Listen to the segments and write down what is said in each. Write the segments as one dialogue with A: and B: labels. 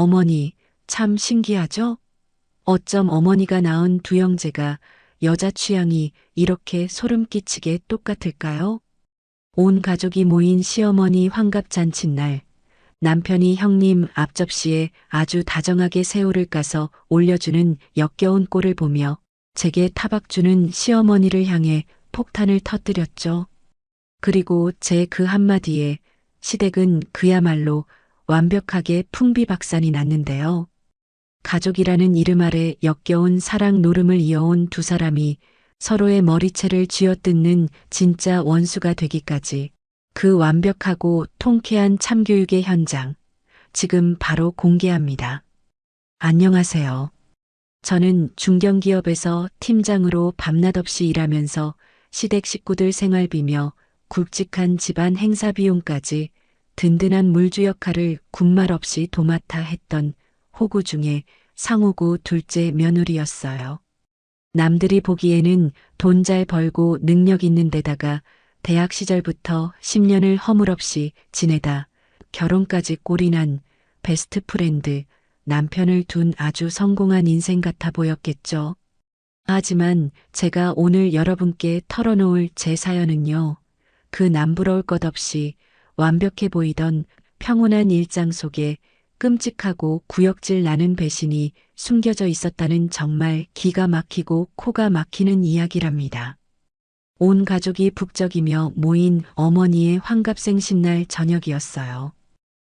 A: 어머니, 참 신기하죠? 어쩜 어머니가 낳은 두 형제가 여자 취향이 이렇게 소름 끼치게 똑같을까요? 온 가족이 모인 시어머니 환갑잔칫날, 남편이 형님 앞접시에 아주 다정하게 새우를 까서 올려주는 역겨운 꼴을 보며 제게 타박 주는 시어머니를 향해 폭탄을 터뜨렸죠. 그리고 제 그 한마디에 시댁은 그야말로 완벽하게 풍비박산이 났는데요. 가족이라는 이름 아래 역겨운 사랑 노름을 이어온 두 사람이 서로의 머리채를 쥐어뜯는 진짜 원수가 되기까지 그 완벽하고 통쾌한 참교육의 현장, 지금 바로 공개합니다. 안녕하세요. 저는 중견기업에서 팀장으로 밤낮 없이 일하면서 시댁 식구들 생활비며 굵직한 집안 행사 비용까지 든든한 물주 역할을 군말 없이 도맡아 했던 호구 중에 상호구 둘째 며느리였어요. 남들이 보기에는 돈 잘 벌고 능력 있는 데다가 대학 시절부터 10년을 허물없이 지내다 결혼까지 꼴이난 베스트 프렌드 남편을 둔 아주 성공한 인생 같아 보였겠죠. 하지만 제가 오늘 여러분께 털어놓을 제 사연은요. 그 남부러울 것 없이 완벽해 보이던 평온한 일상 속에 끔찍하고 구역질 나는 배신이 숨겨져 있었다는 정말 기가 막히고 코가 막히는 이야기랍니다. 온 가족이 북적이며 모인 어머니의 환갑생신날 저녁이었어요.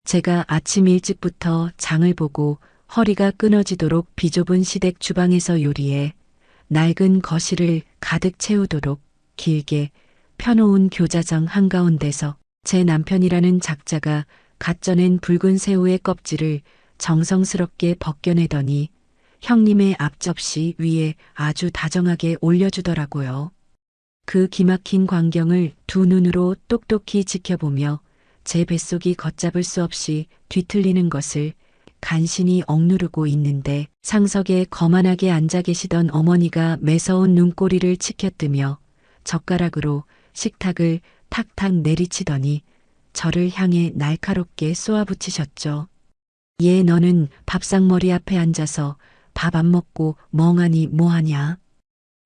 A: 제가 아침 일찍부터 장을 보고 허리가 끊어지도록 비좁은 시댁 주방에서 요리해 낡은 거실을 가득 채우도록 길게 펴놓은 교자정 한가운데서 제 남편이라는 작자가 갓 쪄낸 붉은 새우의 껍질을 정성스럽게 벗겨내더니 형님의 앞접시 위에 아주 다정하게 올려주더라고요. 그 기막힌 광경을 두 눈으로 똑똑히 지켜보며 제 뱃속이 걷잡을 수 없이 뒤틀리는 것을 간신히 억누르고 있는데 상석에 거만하게 앉아 계시던 어머니가 매서운 눈꼬리를 치켜뜨며 젓가락으로 식탁을 탁탁 내리치더니 저를 향해 날카롭게 쏘아붙이셨죠. 얘 너는 밥상머리 앞에 앉아서 밥 안 먹고 멍하니 뭐하냐.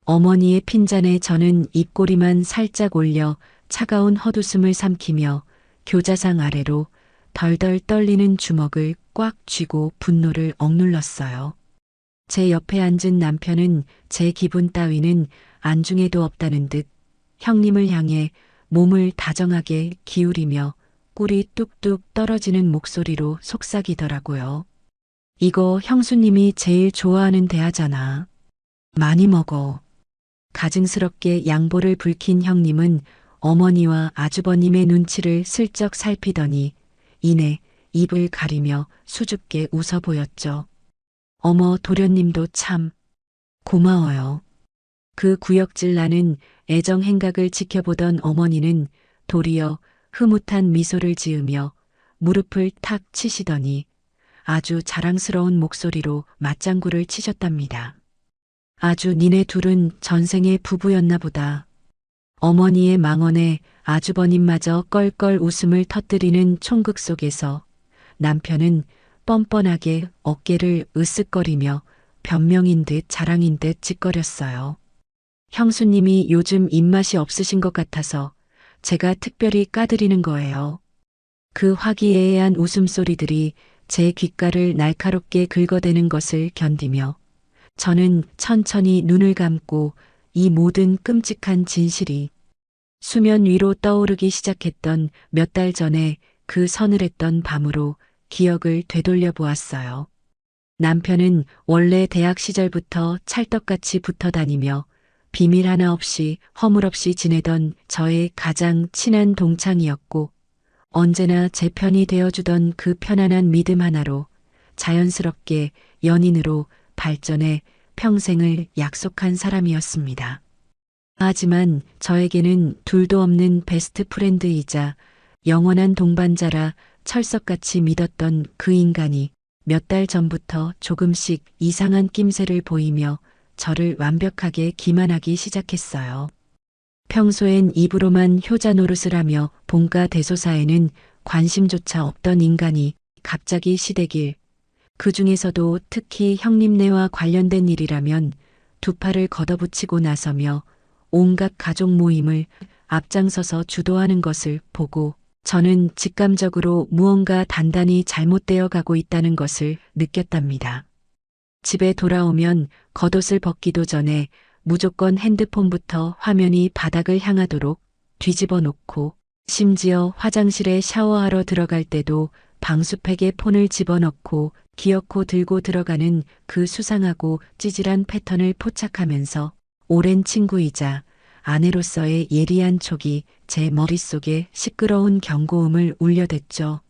A: 어머니의 핀잔에 저는 입꼬리만 살짝 올려 차가운 헛웃음을 삼키며 교자상 아래로 덜덜 떨리는 주먹을 꽉 쥐고 분노를 억눌렀어요. 제 옆에 앉은 남편은 제 기분 따위는 안중에도 없다는 듯 형님을 향해 몸을 다정하게 기울이며 꿀이 뚝뚝 떨어지는 목소리로 속삭이더라고요. 이거 형수님이 제일 좋아하는 대하잖아. 많이 먹어. 가증스럽게 양보를 불킨 형님은 어머니와 아주버님의 눈치를 슬쩍 살피더니 이내 입을 가리며 수줍게 웃어 보였죠. 어머 도련님도 참 고마워요. 그 구역질 나는 애정 행각을 지켜보던 어머니는 도리어 흐뭇한 미소를 지으며 무릎을 탁 치시더니 아주 자랑스러운 목소리로 맞장구를 치셨답니다. 아주 니네 둘은 전생의 부부였나 보다. 어머니의 망언에 아주버님마저 껄껄 웃음을 터뜨리는 총극 속에서 남편은 뻔뻔하게 어깨를 으쓱거리며 변명인 듯 자랑인 듯 짓거렸어요. 형수님이 요즘 입맛이 없으신 것 같아서 제가 특별히 까드리는 거예요. 그 화기애애한 웃음소리들이 제 귓가를 날카롭게 긁어대는 것을 견디며 저는 천천히 눈을 감고 이 모든 끔찍한 진실이 수면 위로 떠오르기 시작했던 몇 달 전에 그 서늘했던 밤으로 기억을 되돌려 보았어요. 남편은 원래 대학 시절부터 찰떡같이 붙어 다니며 비밀 하나 없이 허물없이 지내던 저의 가장 친한 동창이었고 언제나 제 편이 되어주던 그 편안한 믿음 하나로 자연스럽게 연인으로 발전해 평생을 약속한 사람이었습니다. 하지만 저에게는 둘도 없는 베스트 프렌드이자 영원한 동반자라 철석같이 믿었던 그 인간이 몇 달 전부터 조금씩 이상한 낌새를 보이며 저를 완벽하게 기만하기 시작했어요. 평소엔 입으로만 효자 노릇을 하며 본가 대소사에는 관심조차 없던 인간이 갑자기 시댁일 그 중에서도 특히 형님네와 관련된 일이라면 두 팔을 걷어붙이고 나서며 온갖 가족 모임을 앞장서서 주도하는 것을 보고 저는 직감적으로 무언가 단단히 잘못되어 가고 있다는 것을 느꼈답니다. 집에 돌아오면 겉옷을 벗기도 전에 무조건 핸드폰부터 화면이 바닥을 향하도록 뒤집어 놓고 심지어 화장실에 샤워하러 들어갈 때도 방수팩에 폰을 집어넣고 기어코 들고 들어가는 그 수상하고 찌질한 패턴을 포착하면서 오랜 친구이자 아내로서의 예리한 촉이 제 머릿속에 시끄러운 경고음을 울려댔죠.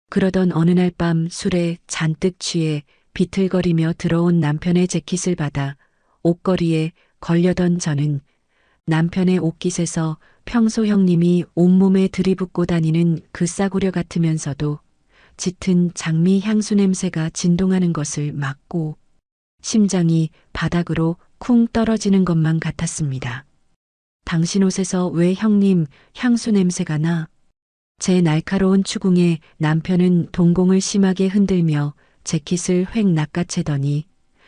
A: 그러던 어느 날 밤 술에 잔뜩 취해 비틀거리며 들어온 남편의 재킷을 받아 옷걸이에 걸려던 저는 남편의 옷깃에서 평소 형님이 온몸에 들이붓고 다니는 그 싸구려 같으면서도 짙은 장미 향수 냄새가 진동하는 것을 막고 심장이 바닥으로 쿵 떨어지는 것만 같았습니다. 당신 옷에서 왜 형님 향수 냄새가 나? 제 날카로운 추궁에 남편은 동공을 심하게 흔들며 재킷을 획 낚아채더니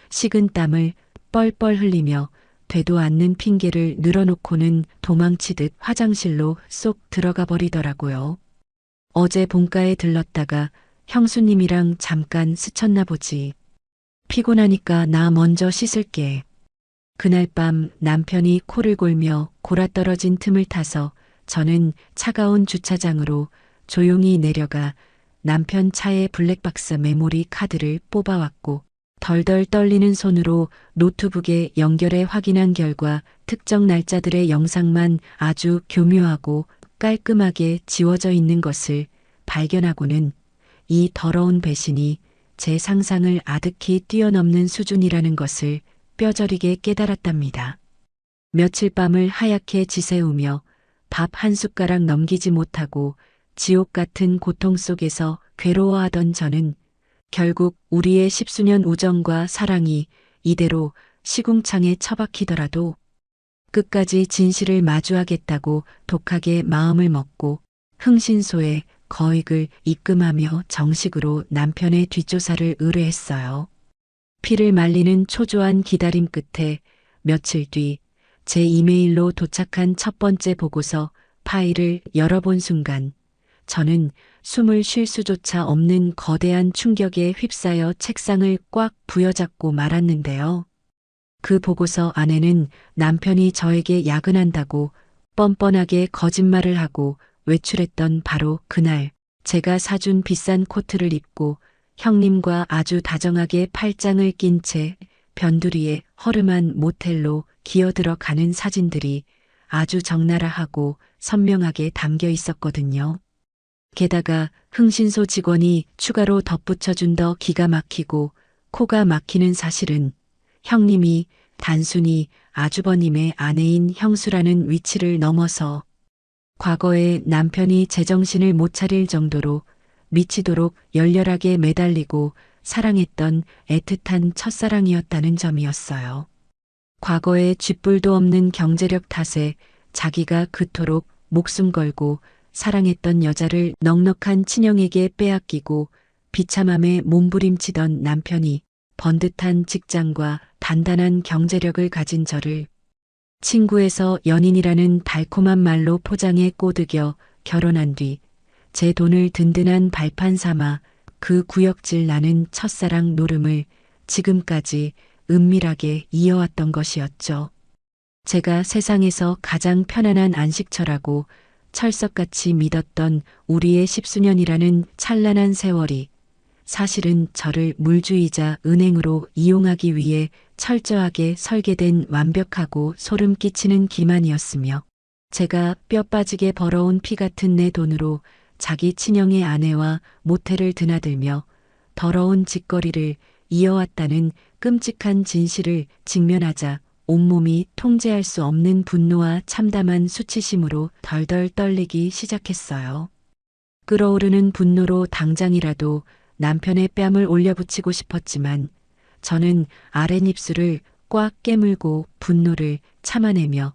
A: 식은 땀을 뻘뻘 흘리며 되도 않는 핑계를 늘어놓고는 도망치듯 화장실로 쏙 들어가 버리더라고요. 어제 본가에 들렀다가 형수님이랑 잠깐 스쳤나 보지. 피곤하니까 나 먼저 씻을게. 그날 밤 남편이 코를 골며 골아떨어진 틈을 타서 저는 차가운 주차장으로 조용히 내려가 남편 차의 블랙박스 메모리 카드를 뽑아왔고 덜덜 떨리는 손으로 노트북에 연결해 확인한 결과 특정 날짜들의 영상만 아주 교묘하고 깔끔하게 지워져 있는 것을 발견하고는 이 더러운 배신이 제 상상을 아득히 뛰어넘는 수준이라는 것을 뼈저리게 깨달았답니다. 며칠 밤을 하얗게 지새우며 밥 한 숟가락 넘기지 못하고 지옥 같은 고통 속에서 괴로워하던 저는 결국 우리의 10수년 우정과 사랑이 이대로 시궁창에 처박히더라도 끝까지 진실을 마주하겠다고 독하게 마음을 먹고 흥신소에 거액을 입금하며 정식으로 남편의 뒷조사를 의뢰했어요. 피를 말리는 초조한 기다림 끝에 며칠 뒤 제 이메일로 도착한 첫 번째 보고서 파일을 열어본 순간 저는 숨을 쉴 수조차 없는 거대한 충격에 휩싸여 책상을 꽉 부여잡고 말았는데요. 그 보고서 안에는 남편이 저에게 야근한다고 뻔뻔하게 거짓말을 하고 외출했던 바로 그날 제가 사준 비싼 코트를 입고 형님과 아주 다정하게 팔짱을 낀 채 변두리에 허름한 모텔로 기어들어 가는 사진들이 아주 적나라하고 선명하게 담겨 있었거든요. 게다가 흥신소 직원이 추가로 덧붙여준 더 기가 막히고 코가 막히는 사실은 형님이 단순히 아주버님의 아내인 형수라는 위치를 넘어서 과거에 남편이 제정신을 못 차릴 정도로 미치도록 열렬하게 매달리고 사랑했던 애틋한 첫사랑이었다는 점이었어요. 과거에 쥐뿔도 없는 경제력 탓에 자기가 그토록 목숨 걸고 사랑했던 여자를 넉넉한 친형에게 빼앗기고 비참함에 몸부림치던 남편이 번듯한 직장과 단단한 경제력을 가진 저를 친구에서 연인이라는 달콤한 말로 포장해 꼬드겨 결혼한 뒤 제 돈을 든든한 발판 삼아 그 구역질 나는 첫사랑 노름을 지금까지 은밀하게 이어왔던 것이었죠. 제가 세상에서 가장 편안한 안식처라고 철석같이 믿었던 우리의 10수년이라는 찬란한 세월이 사실은 저를 물주이자 은행으로 이용하기 위해 철저하게 설계된 완벽하고 소름 끼치는 기만이었으며 제가 뼈 빠지게 벌어온 피 같은 내 돈으로 자기 친형의 아내와 모텔을 드나들며 더러운 짓거리를 이어왔다는 끔찍한 진실을 직면하자 온몸이 통제할 수 없는 분노와 참담한 수치심으로 덜덜 떨리기 시작했어요. 끓어오르는 분노로 당장이라도 남편의 뺨을 올려붙이고 싶었지만 저는 아랫입술을 꽉 깨물고 분노를 참아내며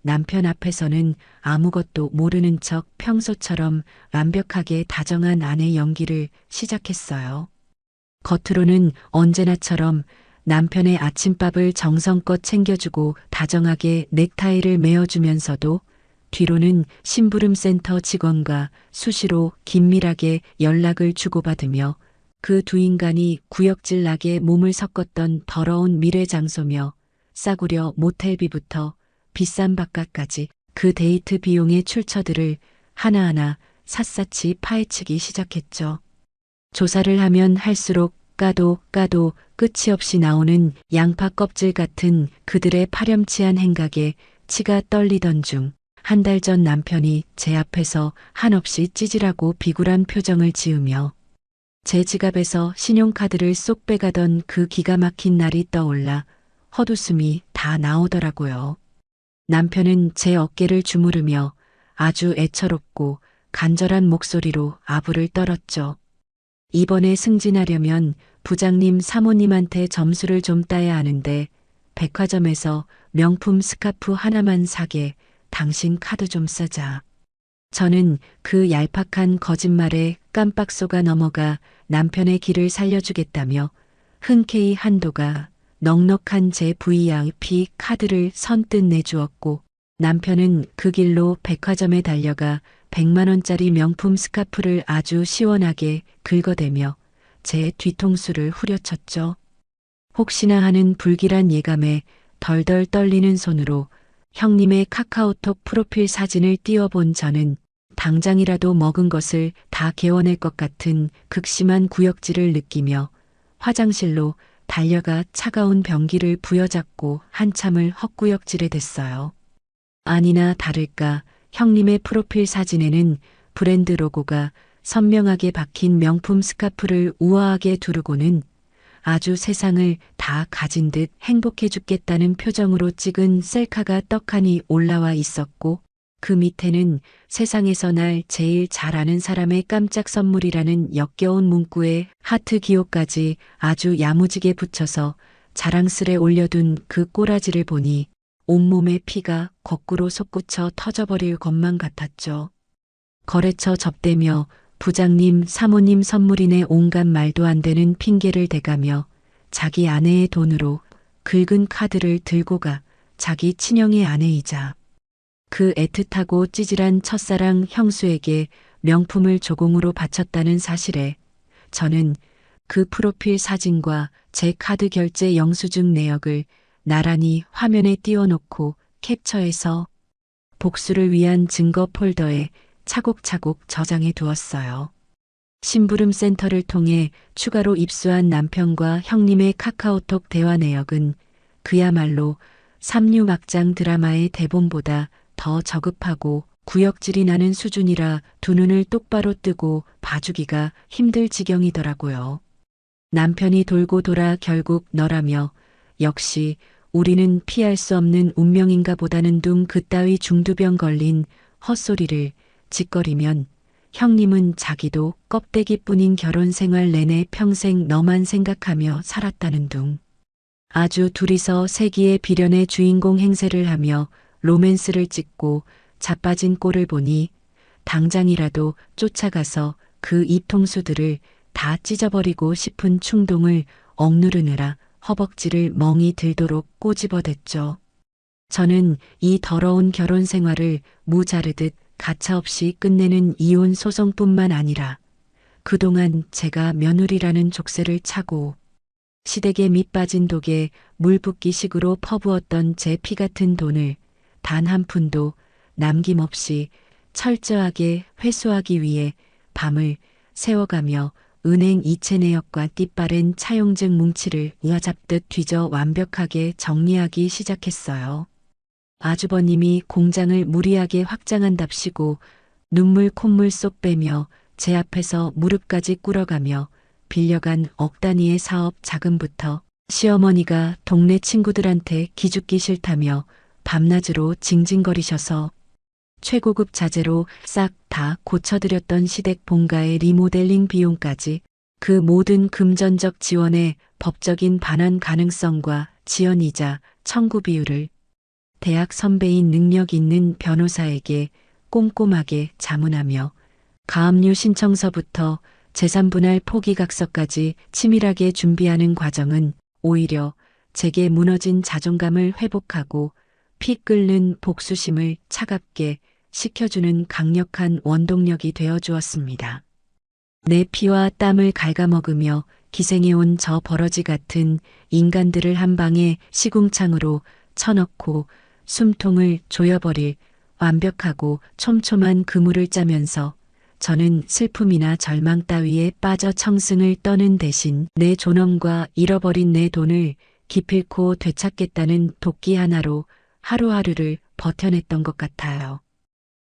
A: 남편 앞에서는 아무것도 모르는 척 평소처럼 완벽하게 다정한 아내 연기를 시작했어요. 겉으로는 언제나처럼 남편의 아침밥을 정성껏 챙겨주고 다정하게 넥타이를 메어주면서도 뒤로는 심부름센터 직원과 수시로 긴밀하게 연락을 주고받으며 그 두 인간이 구역질 나게 몸을 섞었던 더러운 미래 장소며 싸구려 모텔비부터 비싼 밥값까지 그 데이트 비용의 출처들을 하나하나 샅샅이 파헤치기 시작했죠. 조사를 하면 할수록 까도 끝이 없이 나오는 양파 껍질 같은 그들의 파렴치한 행각에 치가 떨리던 중 한 달 전 남편이 제 앞에서 한없이 찌질하고 비굴한 표정을 지으며 제 지갑에서 신용카드를 쏙 빼가던 그 기가 막힌 날이 떠올라 헛웃음이 다 나오더라고요. 남편은 제 어깨를 주무르며 아주 애처롭고 간절한 목소리로 아부를 떨었죠. 이번에 승진하려면 부장님 사모님한테 점수를 좀 따야 하는데 백화점에서 명품 스카프 하나만 사게 당신 카드 좀 쓰자. 저는 그 얄팍한 거짓말에 깜빡 속아 넘어가 남편의 길을 살려주겠다며 흔쾌히 한도가 넉넉한 제 VIP 카드를 선뜻 내주었고 남편은 그 길로 백화점에 달려가 100만 원짜리 명품 스카프를 아주 시원하게 긁어대며 제 뒤통수를 후려쳤죠. 혹시나 하는 불길한 예감에 덜덜 떨리는 손으로 형님의 카카오톡 프로필 사진을 띄워본 저는 당장이라도 먹은 것을 다 개워낼 것 같은 극심한 구역질을 느끼며 화장실로 달려가 차가운 변기를 부여잡고 한참을 헛구역질에 댔어요. 아니나 다를까 형님의 프로필 사진에는 브랜드 로고가 선명하게 박힌 명품 스카프를 우아하게 두르고는 아주 세상을 다 가진 듯 행복해 죽겠다는 표정으로 찍은 셀카가 떡하니 올라와 있었고 그 밑에는 세상에서 날 제일 잘 아는 사람의 깜짝 선물이라는 역겨운 문구에 하트 기호까지 아주 야무지게 붙여서 자랑스레 올려둔 그 꼬라지를 보니 온몸의 피가 거꾸로 솟구쳐 터져버릴 것만 같았죠. 거래처 접대며 부장님 사모님 선물이네 온갖 말도 안 되는 핑계를 대가며 자기 아내의 돈으로 긁은 카드를 들고 가 자기 친형의 아내이자 그 애틋하고 찌질한 첫사랑 형수에게 명품을 조공으로 바쳤다는 사실에 저는 그 프로필 사진과 제 카드 결제 영수증 내역을 나란히 화면에 띄워놓고 캡처해서 복수를 위한 증거 폴더에 차곡차곡 저장해 두었어요. 심부름 센터를 통해 추가로 입수한 남편과 형님의 카카오톡 대화 내역은 그야말로 삼류막장 드라마의 대본보다 더 저급하고 구역질이 나는 수준이라 두 눈을 똑바로 뜨고 봐주기가 힘들 지경이더라고요. 남편이 돌고 돌아 결국 너라며 역시 우리는 피할 수 없는 운명인가 보다는 둥 그따위 중두병 걸린 헛소리를 짓거리면 형님은 자기도 껍데기뿐인 결혼 생활 내내 평생 너만 생각하며 살았다는 둥. 아주 둘이서 세기의 비련의 주인공 행세를 하며 로맨스를 찍고 자빠진 꼴을 보니 당장이라도 쫓아가서 그 입통수들을 다 찢어버리고 싶은 충동을 억누르느라 허벅지를 멍이 들도록 꼬집어댔죠. 저는 이 더러운 결혼 생활을 무자르듯 가차없이 끝내는 이혼 소송뿐만 아니라 그동안 제가 며느리라는 족쇄를 차고 시댁에 밑빠진 독에 물 붓기식으로 퍼부었던 제 피 같은 돈을 단 한 푼도 남김없이 철저하게 회수하기 위해 밤을 새워가며 은행 이체 내역과 띠빠른 차용증 뭉치를 으아잡듯 뒤져 완벽하게 정리하기 시작했어요. 아주버님이 공장을 무리하게 확장한답시고 눈물 콧물 쏙 빼며 제 앞에서 무릎까지 꿇어가며 빌려간 억 단위의 사업 자금부터 시어머니가 동네 친구들한테 기죽기 싫다며 밤낮으로 징징거리셔서 최고급 자재로 싹 다 고쳐드렸던 시댁 본가의 리모델링 비용까지 그 모든 금전적 지원의 법적인 반환 가능성과 지연이자 청구 비율을 대학 선배인 능력 있는 변호사에게 꼼꼼하게 자문하며 가압류 신청서부터 재산분할 포기각서까지 치밀하게 준비하는 과정은 오히려 제게 무너진 자존감을 회복하고 피 끓는 복수심을 차갑게 식혀주는 강력한 원동력이 되어 주었습니다. 내 피와 땀을 갉아먹으며 기생해온 저 버러지 같은 인간들을 한 방에 시궁창으로 쳐넣고 숨통을 조여버릴 완벽하고 촘촘한 그물을 짜면서 저는 슬픔이나 절망 따위에 빠져 청승을 떠는 대신 내 존엄과 잃어버린 내 돈을 기필코 되찾겠다는 도끼 하나로 하루하루를 버텨냈던 것 같아요.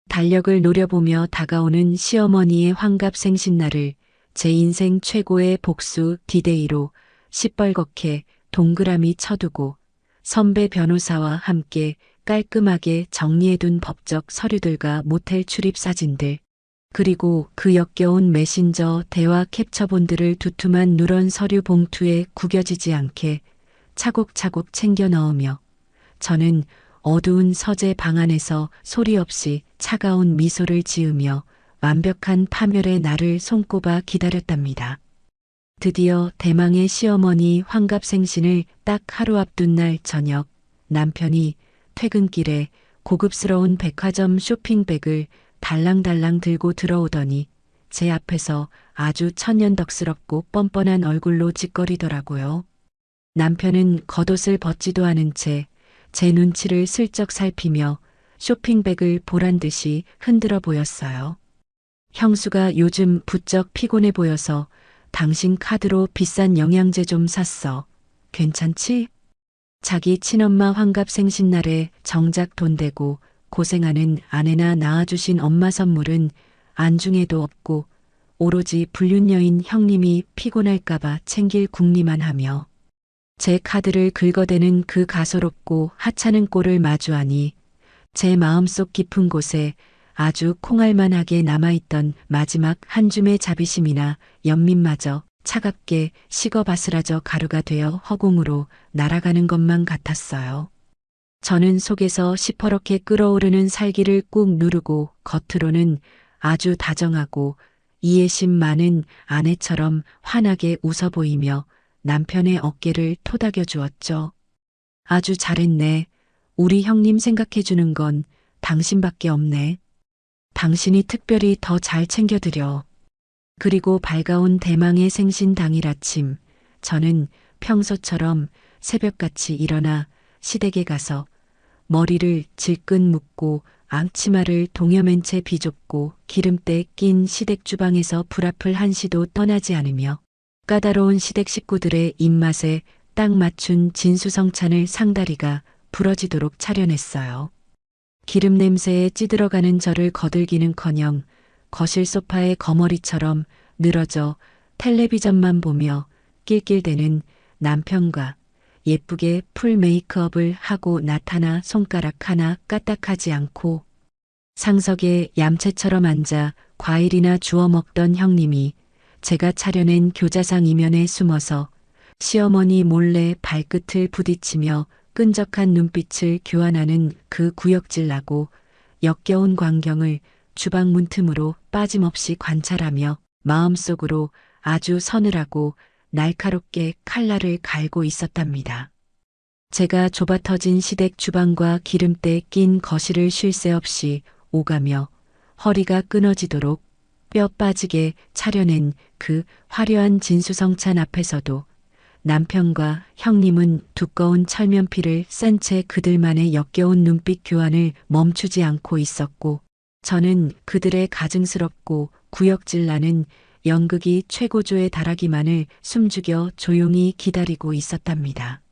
A: 달력을 노려보며 다가오는 시어머니의 환갑 생신날을 제 인생 최고의 복수 디데이로 시뻘겋게 동그라미 쳐두고 선배 변호사와 함께 깔끔하게 정리해둔 법적 서류들과 모텔 출입 사진들, 그리고 그 역겨운 메신저 대화 캡처본들을 두툼한 누런 서류 봉투에 구겨지지 않게 차곡차곡 챙겨 넣으며 저는 어두운 서재 방 안에서 소리 없이 차가운 미소를 지으며 완벽한 파멸의 날을 손꼽아 기다렸답니다. 드디어 대망의 시어머니 환갑 생신을 딱 하루 앞둔 날 저녁, 남편이 퇴근길에 고급스러운 백화점 쇼핑백을 달랑달랑 들고 들어오더니 제 앞에서 아주 천연덕스럽고 뻔뻔한 얼굴로 짓거리더라고요. 남편은 겉옷을 벗지도 않은 채 제 눈치를 슬쩍 살피며 쇼핑백을 보란 듯이 흔들어 보였어요. 형수가 요즘 부쩍 피곤해 보여서 당신 카드로 비싼 영양제 좀 샀어. 괜찮지? 자기 친엄마 환갑 생신날에 정작 돈 대고 고생하는 아내나 낳아주신 엄마 선물은 안중에도 없고 오로지 불륜녀인 형님이 피곤할까봐 챙길 궁리만 하며 제 카드를 긁어대는 그 가소롭고 하찮은 꼴을 마주하니 제 마음속 깊은 곳에 아주 콩알만하게 남아있던 마지막 한 줌의 자비심이나 연민마저 차갑게 식어 바스라져 가루가 되어 허공으로 날아가는 것만 같았어요. 저는 속에서 시퍼렇게 끓어오르는 살기를 꾹 누르고 겉으로는 아주 다정하고 이해심 많은 아내처럼 환하게 웃어 보이며 남편의 어깨를 토닥여 주었죠. 아주 잘했네. 우리 형님 생각해 주는 건 당신밖에 없네. 당신이 특별히 더 잘 챙겨드려. 그리고 밝아온 대망의 생신 당일 아침, 저는 평소처럼 새벽같이 일어나 시댁에 가서 머리를 질끈 묶고 앙치마를 동여맨 채 비좁고 기름때 낀 시댁 주방에서 불 앞을 한시도 떠나지 않으며 까다로운 시댁 식구들의 입맛에 딱 맞춘 진수성찬을 상다리가 부러지도록 차려냈어요. 기름 냄새에 찌들어가는 저를 거들기는커녕 거실 소파의 거머리처럼 늘어져 텔레비전만 보며 낄낄대는 남편과 예쁘게 풀 메이크업을 하고 나타나 손가락 하나 까딱하지 않고 상석에 얌체처럼 앉아 과일이나 주워 먹던 형님이 제가 차려낸 교자상 이면에 숨어서 시어머니 몰래 발끝을 부딪히며 끈적한 눈빛을 교환하는 그 구역질나고 역겨운 광경을 주방 문틈으로 빠짐없이 관찰하며 마음속으로 아주 서늘하고 날카롭게 칼날을 갈고 있었답니다. 제가 좁아터진 시댁 주방과 기름때 낀 거실을 쉴 새 없이 오가며 허리가 끊어지도록 뼈 빠지게 차려낸 그 화려한 진수성찬 앞에서도 남편과 형님은 두꺼운 철면피를 싼 채 그들만의 역겨운 눈빛 교환을 멈추지 않고 있었고 저는 그들의 가증스럽고 구역질나는 연극이 최고조에 달하기만을 숨죽여 조용히 기다리고 있었답니다.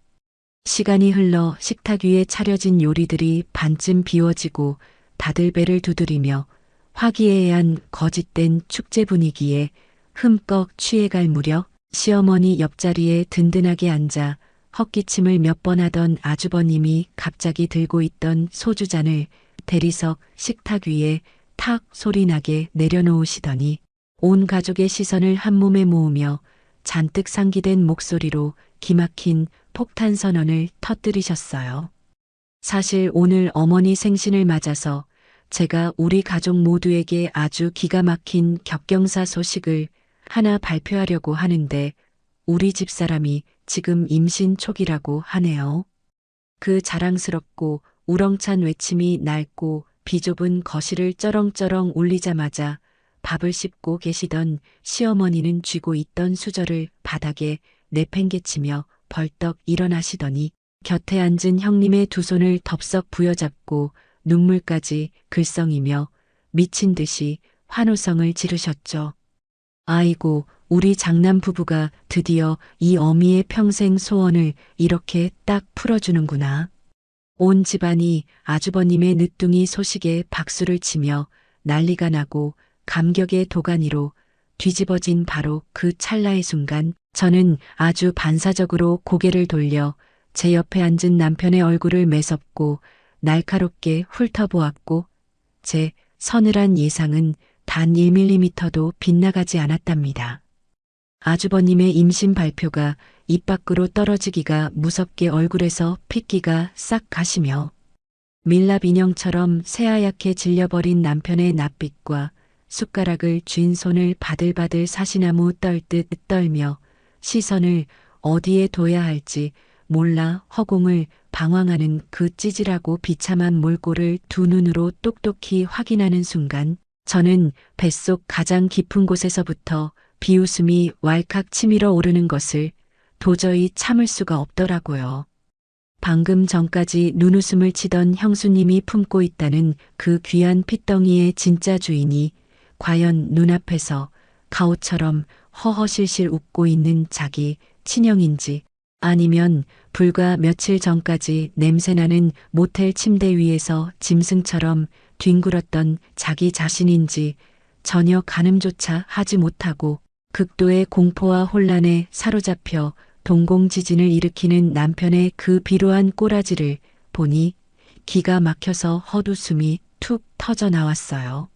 A: 시간이 흘러 식탁 위에 차려진 요리들이 반쯤 비워지고 다들 배를 두드리며 화기애애한 거짓된 축제 분위기에 흠뻑 취해갈 무렵 시어머니 옆자리에 든든하게 앉아 헛기침을 몇 번 하던 아주버님이 갑자기 들고 있던 소주잔을 대리석 식탁 위에 탁 소리나게 내려놓으시더니 온 가족의 시선을 한몸에 모으며 잔뜩 상기된 목소리로 기막힌 폭탄 선언을 터뜨리셨어요. 사실 오늘 어머니 생신을 맞아서 제가 우리 가족 모두에게 아주 기가 막힌 격경사 소식을 하나 발표하려고 하는데 우리 집사람이 지금 임신 초기라고 하네요. 그 자랑스럽고 우렁찬 외침이 낡고 비좁은 거실을 쩌렁쩌렁 울리자마자 밥을 씹고 계시던 시어머니는 쥐고 있던 수저를 바닥에 내팽개치며 벌떡 일어나시더니 곁에 앉은 형님의 두 손을 덥석 부여잡고 눈물까지 글썽이며 미친 듯이 환호성을 지르셨죠. 아이고, 우리 장남 부부가 드디어 이 어미의 평생 소원을 이렇게 딱 풀어주는구나. 온 집안이 아주버님의 늦둥이 소식에 박수를 치며 난리가 나고 감격의 도가니로 뒤집어진 바로 그 찰나의 순간 저는 아주 반사적으로 고개를 돌려 제 옆에 앉은 남편의 얼굴을 매섭고 날카롭게 훑어보았고 제 서늘한 예상은 단 1mm도 빗나가지 않았답니다. 아주버님의 임신 발표가 입 밖으로 떨어지기가 무섭게 얼굴에서 핏기가 싹 가시며 밀랍 인형처럼 새하얗게 질려버린 남편의 낯빛과 숟가락을 쥔 손을 바들바들 사시나무 떨듯 떨며 시선을 어디에 둬야 할지 몰라 허공을 방황하는 그 찌질하고 비참한 몰골을 두 눈으로 똑똑히 확인하는 순간 저는 뱃속 가장 깊은 곳에서부터 비웃음이 왈칵 치밀어 오르는 것을 도저히 참을 수가 없더라고요. 방금 전까지 눈웃음을 치던 형수님이 품고 있다는 그 귀한 핏덩이의 진짜 주인이 과연 눈앞에서 가오처럼 허허실실 웃고 있는 자기 친형인지 아니면 불과 며칠 전까지 냄새나는 모텔 침대 위에서 짐승처럼 뒹굴었던 자기 자신인지 전혀 가늠조차 하지 못하고 극도의 공포와 혼란에 사로잡혀 동공지진을 일으키는 남편의 그 비루한 꼬라지를 보니 기가 막혀서 헛웃음이 툭 터져 나왔어요.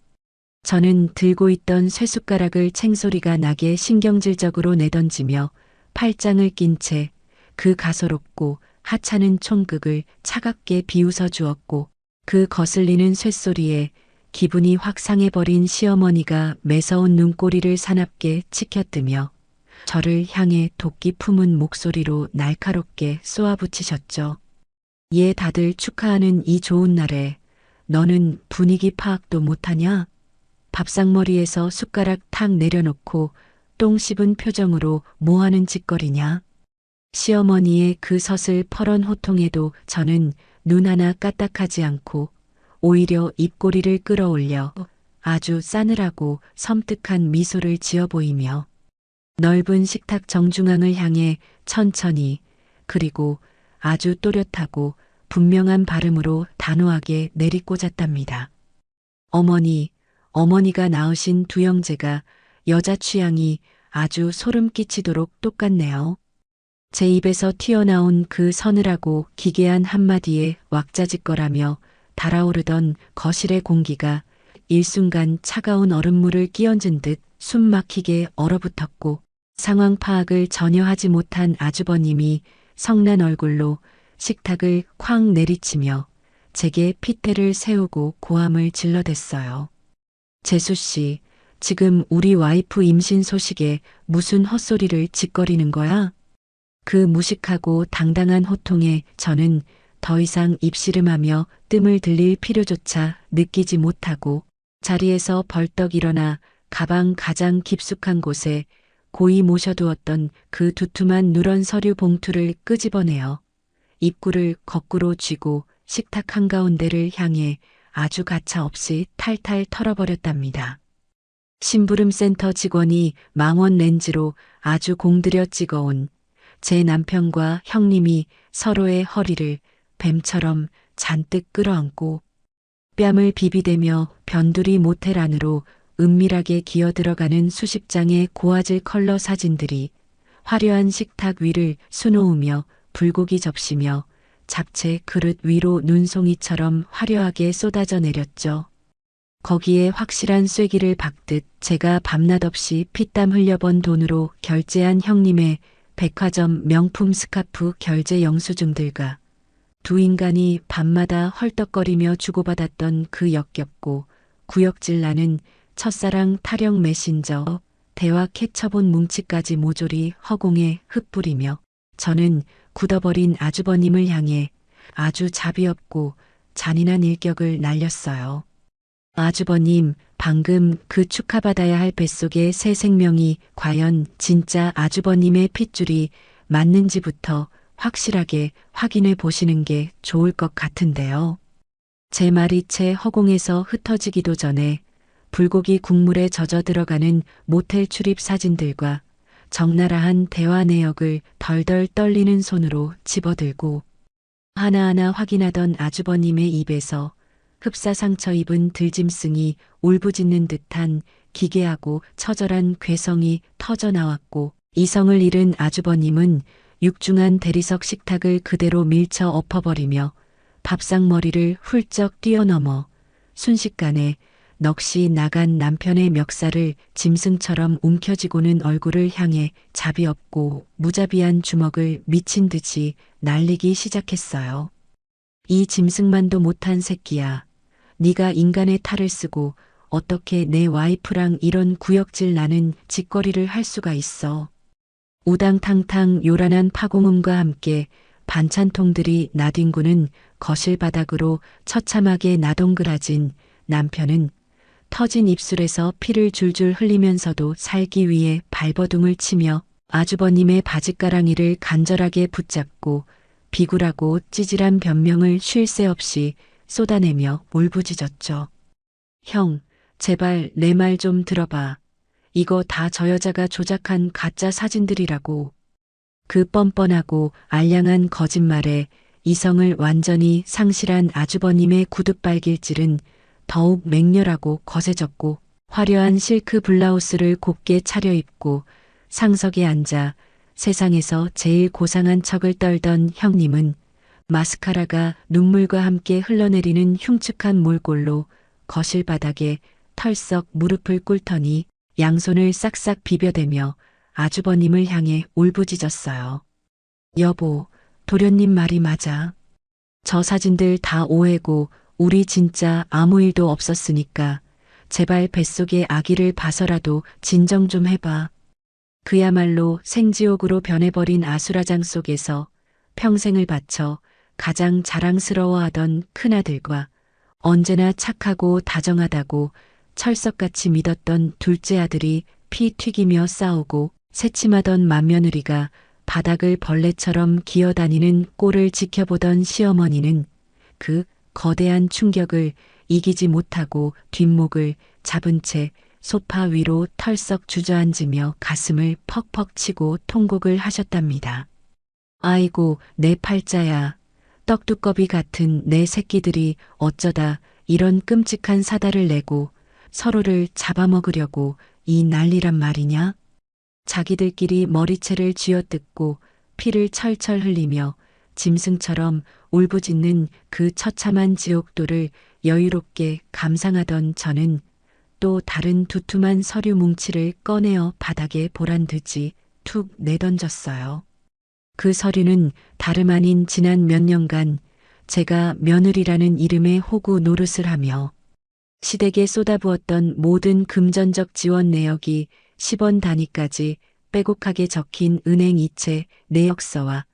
A: 저는 들고 있던 쇠숟가락을 챙소리가 나게 신경질적으로 내던지며 팔짱을 낀 채 그 가소롭고 하찮은 총극을 차갑게 비웃어 주었고 그 거슬리는 쇳소리에 기분이 확 상해버린 시어머니가 매서운 눈꼬리를 사납게 치켜뜨며 저를 향해 도끼 품은 목소리로 날카롭게 쏘아붙이셨죠. 얘 다들 축하하는 이 좋은 날에 너는 분위기 파악도 못하냐? 밥상머리에서 숟가락 탁 내려놓고 똥 씹은 표정으로 뭐하는 짓거리냐? 시어머니의 그 서슬 퍼런 호통에도 저는 눈 하나 까딱하지 않고 오히려 입꼬리를 끌어올려 아주 싸늘하고 섬뜩한 미소를 지어 보이며 넓은 식탁 정중앙을 향해 천천히 그리고 아주 또렷하고 분명한 발음으로 단호하게 내리꽂았답니다. 어머니가 낳으신 두 형제가 여자 취향이 아주 소름 끼치도록 똑같네요. 제 입에서 튀어나온 그 서늘하고 기괴한 한마디에 왁자지껄하며 달아오르던 거실의 공기가 일순간 차가운 얼음물을 끼얹은 듯 숨 막히게 얼어붙었고 상황 파악을 전혀 하지 못한 아주버님이 성난 얼굴로 식탁을 쾅 내리치며 제게 핏대를 세우고 고함을 질러댔어요. 재수 씨, 지금 우리 와이프 임신 소식에 무슨 헛소리를 짓거리는 거야? 그 무식하고 당당한 호통에 저는 더 이상 입씨름하며 뜸을 들릴 필요조차 느끼지 못하고 자리에서 벌떡 일어나 가방 가장 깊숙한 곳에 고이 모셔두었던 그 두툼한 누런 서류 봉투를 끄집어내어 입구를 거꾸로 쥐고 식탁 한가운데를 향해 아주 가차없이 탈탈 털어버렸답니다. 심부름센터 직원이 망원 렌즈로 아주 공들여 찍어온 제 남편과 형님이 서로의 허리를 뱀처럼 잔뜩 끌어안고 뺨을 비비대며 변두리 모텔 안으로 은밀하게 기어들어가는 수십 장의 고화질 컬러 사진들이 화려한 식탁 위를 수놓으며 불고기 접시며 잡채 그릇 위로 눈송이처럼 화려하게 쏟아져 내렸죠. 거기에 확실한 쐐기를 박듯 제가 밤낮 없이 피땀 흘려번 돈으로 결제한 형님의 백화점 명품 스카프 결제 영수증들과 두 인간이 밤마다 헐떡거리며 주고받았던 그 역겹고 구역질 나는 첫사랑 타령 메신저 대화 캐쳐본 뭉치까지 모조리 허공에 흩뿌리며 저는 굳어버린 아주버님을 향해 아주 자비 없고 잔인한 일격을 날렸어요. 아주버님, 방금 그 축하받아야 할 뱃속의 새 생명이 과연 진짜 아주버님의 핏줄이 맞는지부터 확실하게 확인해 보시는 게 좋을 것 같은데요. 제 말이 채 허공에서 흩어지기도 전에 불고기 국물에 젖어 들어가는 모텔 출입 사진들과 적나라한 대화 내역을 덜덜 떨리는 손으로 집어들고 하나하나 확인하던 아주버님의 입에서 흡사 상처 입은 들짐승이 울부짖는 듯한 기괴하고 처절한 괴성이 터져나왔고 이성을 잃은 아주버님은 육중한 대리석 식탁을 그대로 밀쳐 엎어버리며 밥상머리를 훌쩍 뛰어넘어 순식간에 넋이 나간 남편의 멱살을 짐승처럼 움켜쥐고는 얼굴을 향해 자비 없고 무자비한 주먹을 미친 듯이 날리기 시작했어요. 이 짐승만도 못한 새끼야. 네가 인간의 탈을 쓰고 어떻게 내 와이프랑 이런 구역질 나는 짓거리를 할 수가 있어. 우당탕탕 요란한 파공음과 함께 반찬통들이 나뒹구는 거실 바닥으로 처참하게 나동그라진 남편은 터진 입술에서 피를 줄줄 흘리면서도 살기 위해 발버둥을 치며 아주버님의 바짓가랑이를 간절하게 붙잡고 비굴하고 찌질한 변명을 쉴 새 없이 쏟아내며 울부짖었죠. 형, 제발 내 말 좀 들어봐. 이거 다 저 여자가 조작한 가짜 사진들이라고. 그 뻔뻔하고 알량한 거짓말에 이성을 완전히 상실한 아주버님의 구둣발길질은 더욱 맹렬하고 거세졌고 화려한 실크 블라우스를 곱게 차려입고 상석에 앉아 세상에서 제일 고상한 척을 떨던 형님은 마스카라가 눈물과 함께 흘러내리는 흉측한 몰골로 거실 바닥에 털썩 무릎을 꿇더니 양손을 싹싹 비벼대며 아주버님을 향해 울부짖었어요. 여보, 도련님 말이 맞아. 저 사진들 다 오해고 우리 진짜 아무 일도 없었으니까 제발 뱃속의 아기를 봐서라도 진정 좀 해봐. 그야말로 생지옥으로 변해버린 아수라장 속에서 평생을 바쳐 가장 자랑스러워하던 큰아들과 언제나 착하고 다정하다고 철석같이 믿었던 둘째 아들이 피 튀기며 싸우고 새침하던 맏며느리가 바닥을 벌레처럼 기어다니는 꼴을 지켜보던 시어머니는 그 거대한 충격을 이기지 못하고 뒷목을 잡은 채 소파 위로 털썩 주저앉으며 가슴을 퍽퍽 치고 통곡을 하셨답니다. 아이고, 내 팔자야. 떡두꺼비 같은 내 새끼들이 어쩌다 이런 끔찍한 사달을 내고 서로를 잡아먹으려고 이 난리란 말이냐? 자기들끼리 머리채를 쥐어뜯고 피를 철철 흘리며 짐승처럼 울부짖는 그 처참한 지옥도를 여유롭게 감상하던 저는 또 다른 두툼한 서류 뭉치를 꺼내어 바닥에 보란듯이 툭 내던졌어요. 그 서류는 다름 아닌 지난 몇 년간 제가 며느리라는 이름의 호구 노릇을 하며 시댁에 쏟아부었던 모든 금전적 지원 내역이 10원 단위까지 빼곡하게 적힌 은행 이체 내역서와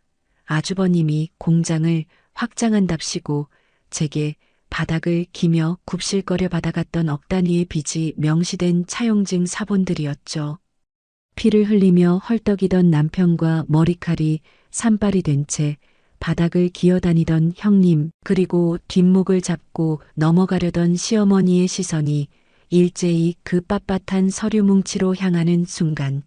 A: 아주버님이 공장을 확장한답시고 제게 바닥을 기며 굽실거려 받아갔던 억 단위의 빚이 명시된 차용증 사본들이었죠. 피를 흘리며 헐떡이던 남편과 머리칼이 산발이 된 채 바닥을 기어다니던 형님 그리고 뒷목을 잡고 넘어가려던 시어머니의 시선이 일제히 그 빳빳한 서류 뭉치로 향하는 순간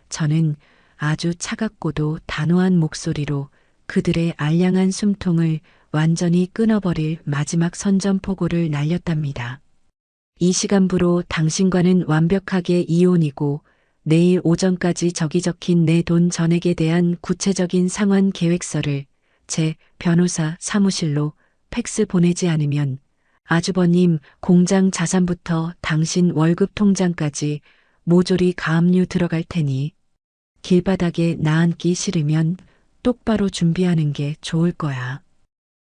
A: 저는 아주 차갑고도 단호한 목소리로 그들의 알량한 숨통을 완전히 끊어버릴 마지막 선전포고를 날렸답니다. 이 시간부로 당신과는 완벽하게 이혼이고 내일 오전까지 저기 적힌 내 돈 전액에 대한 구체적인 상환 계획서를 제 변호사 사무실로 팩스 보내지 않으면 아주버님 공장 자산부터 당신 월급 통장까지 모조리 가압류 들어갈 테니 길바닥에 나앉기 싫으면 똑바로 준비하는 게 좋을 거야.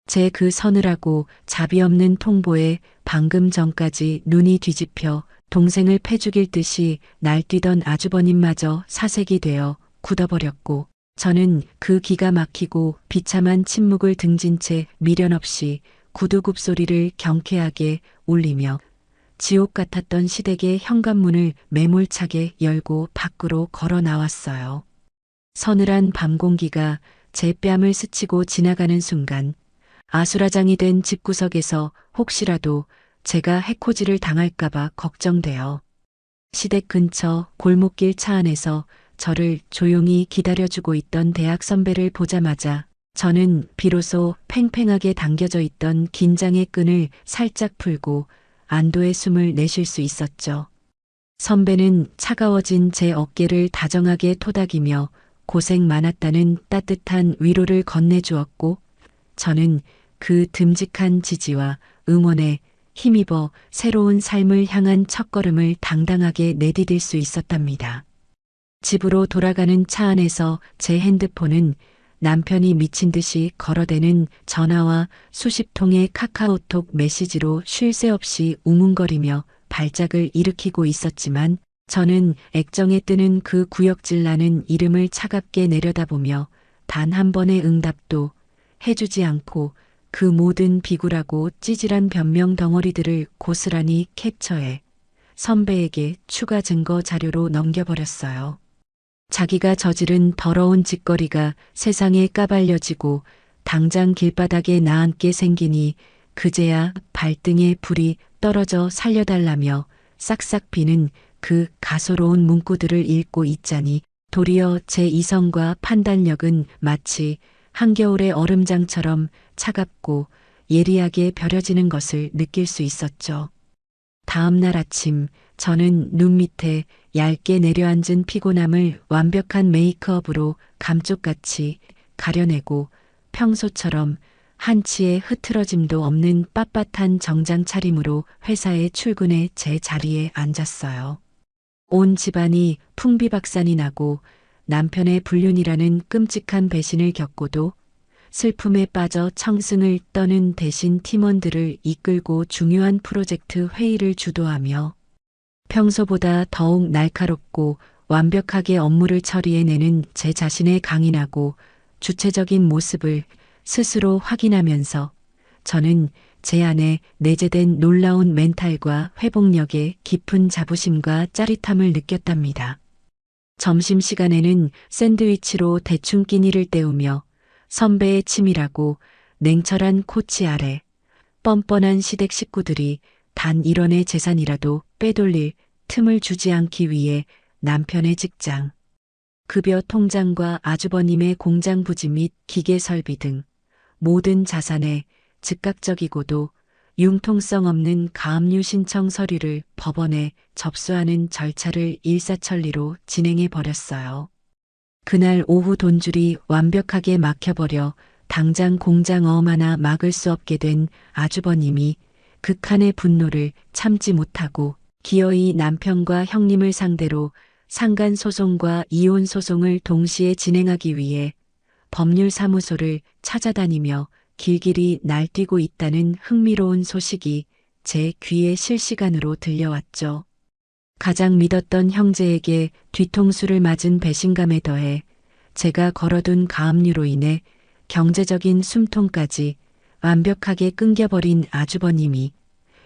A: 제 그 서늘하고 자비 없는 통보에 방금 전까지 눈이 뒤집혀 동생을 패죽일 듯이 날뛰던 아주버님마저 사색이 되어 굳어버렸고 저는 그 기가 막히고 비참한 침묵을 등진 채 미련 없이 구두굽 소리를 경쾌하게 울리며 지옥 같았던 시댁의 현관문을 매몰차게 열고 밖으로 걸어 나왔어요. 서늘한 밤 공기가 제 뺨을 스치고 지나가는 순간 아수라장이 된 집구석에서 혹시라도 제가 해코지를 당할까봐 걱정되어 시댁 근처 골목길 차 안에서 저를 조용히 기다려주고 있던 대학 선배를 보자마자 저는 비로소 팽팽하게 당겨져 있던 긴장의 끈을 살짝 풀고 안도의 숨을 내쉴 수 있었죠. 선배는 차가워진 제 어깨를 다정하게 토닥이며 고생 많았다는 따뜻한 위로를 건네주었고 저는 그 듬직한 지지와 응원에 힘입어 새로운 삶을 향한 첫걸음을 당당하게 내디딜 수 있었답니다. 집으로 돌아가는 차 안에서 제 핸드폰은 남편이 미친 듯이 걸어대는 전화와 수십 통의 카카오톡 메시지로 쉴 새 없이 우문거리며 발작을 일으키고 있었지만 저는 액정에 뜨는 그 구역질 나는 이름을 차갑게 내려다보며 단 한 번의 응답도 해주지 않고 그 모든 비굴하고 찌질한 변명 덩어리들을 고스란히 캡처해 선배에게 추가 증거 자료로 넘겨버렸어요. 자기가 저지른 더러운 짓거리가 세상에 까발려지고 당장 길바닥에 나앉게 생기니 그제야 발등에 불이 떨어져 살려달라며 싹싹 비는 그 가소로운 문구들을 읽고 있자니 도리어 제 이성과 판단력은 마치 한겨울의 얼음장처럼 차갑고 예리하게 벼려지는 것을 느낄 수 있었죠. 다음 날 아침 저는 눈 밑에 얇게 내려앉은 피곤함을 완벽한 메이크업으로 감쪽같이 가려내고 평소처럼 한치의 흐트러짐도 없는 빳빳한 정장 차림으로 회사에 출근해 제 자리에 앉았어요. 온 집안이 풍비박산이 나고 남편의 불륜이라는 끔찍한 배신을 겪고도 슬픔에 빠져 청승을 떠는 대신 팀원들을 이끌고 중요한 프로젝트 회의를 주도하며 평소보다 더욱 날카롭고 완벽하게 업무를 처리해내는 제 자신의 강인하고 주체적인 모습을 스스로 확인하면서 저는 제 안에 내재된 놀라운 멘탈과 회복력의 깊은 자부심과 짜릿함을 느꼈답니다. 점심시간에는 샌드위치로 대충 끼니를 때우며 선배의 치밀하고 냉철한 코치 아래 뻔뻔한 시댁 식구들이 단 1원의 재산이라도 빼돌릴 틈을 주지 않기 위해 남편의 직장, 급여 통장과 아주버님의 공장 부지 및 기계 설비 등 모든 자산에 즉각적이고도 융통성 없는 가압류 신청 서류를 법원에 접수하는 절차를 일사천리로 진행해 버렸어요. 그날 오후 돈줄이 완벽하게 막혀버려 당장 공장 어음 하나 막을 수 없게 된 아주버님이 극한의 분노를 참지 못하고 기어이 남편과 형님을 상대로 상간 소송과 이혼 소송을 동시에 진행하기 위해 법률사무소를 찾아다니며 길길이 날뛰고 있다는 흥미로운 소식이 제 귀에 실시간으로 들려왔죠. 가장 믿었던 형제에게 뒤통수를 맞은 배신감에 더해 제가 걸어둔 가압류로 인해 경제적인 숨통까지 완벽하게 끊겨버린 아주버님이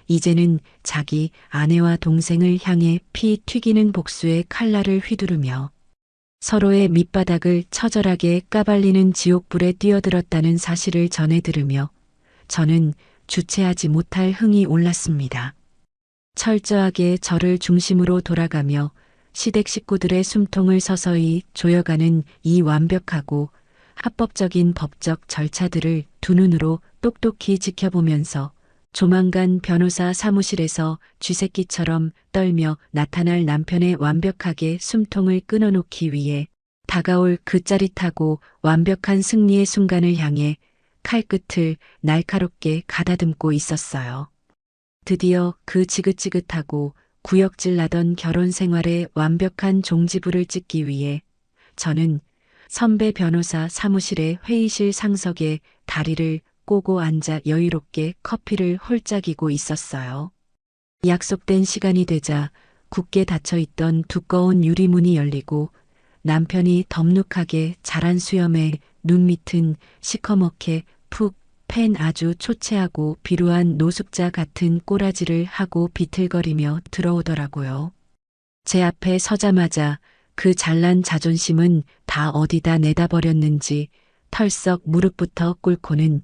A: 이제는 자기 아내와 동생을 향해 피 튀기는 복수의 칼날을 휘두르며 서로의 밑바닥을 처절하게 까발리는 지옥불에 뛰어들었다는 사실을 전해 들으며 저는 주체하지 못할 흥이 올랐습니다. 철저하게 저를 중심으로 돌아가며 시댁 식구들의 숨통을 서서히 조여가는 이 완벽하고 합법적인 법적 절차들을 두 눈으로 똑똑히 지켜보면서 조만간 변호사 사무실에서 쥐새끼처럼 떨며 나타날 남편의 완벽하게 숨통을 끊어놓기 위해 다가올 그 짜릿하고 완벽한 승리의 순간을 향해 칼끝을 날카롭게 가다듬고 있었어요. 드디어 그 지긋지긋하고 구역질 나던 결혼 생활의 완벽한 종지부를 찍기 위해 저는 선배 변호사 사무실의 회의실 상석에 다리를 꼬고 앉아 여유롭게 커피를 홀짝이고 있었어요. 약속된 시간이 되자 굳게 닫혀있던 두꺼운 유리문이 열리고 남편이 덥룩하게 자란 수염에 눈 밑은 시커멓게 푹 팬 아주 초췌하고 비루한 노숙자 같은 꼬라지를 하고 비틀거리며 들어오더라고요. 제 앞에 서자마자 그 잘난 자존심은 다 어디다 내다 버렸는지 털썩 무릎부터 꿇고는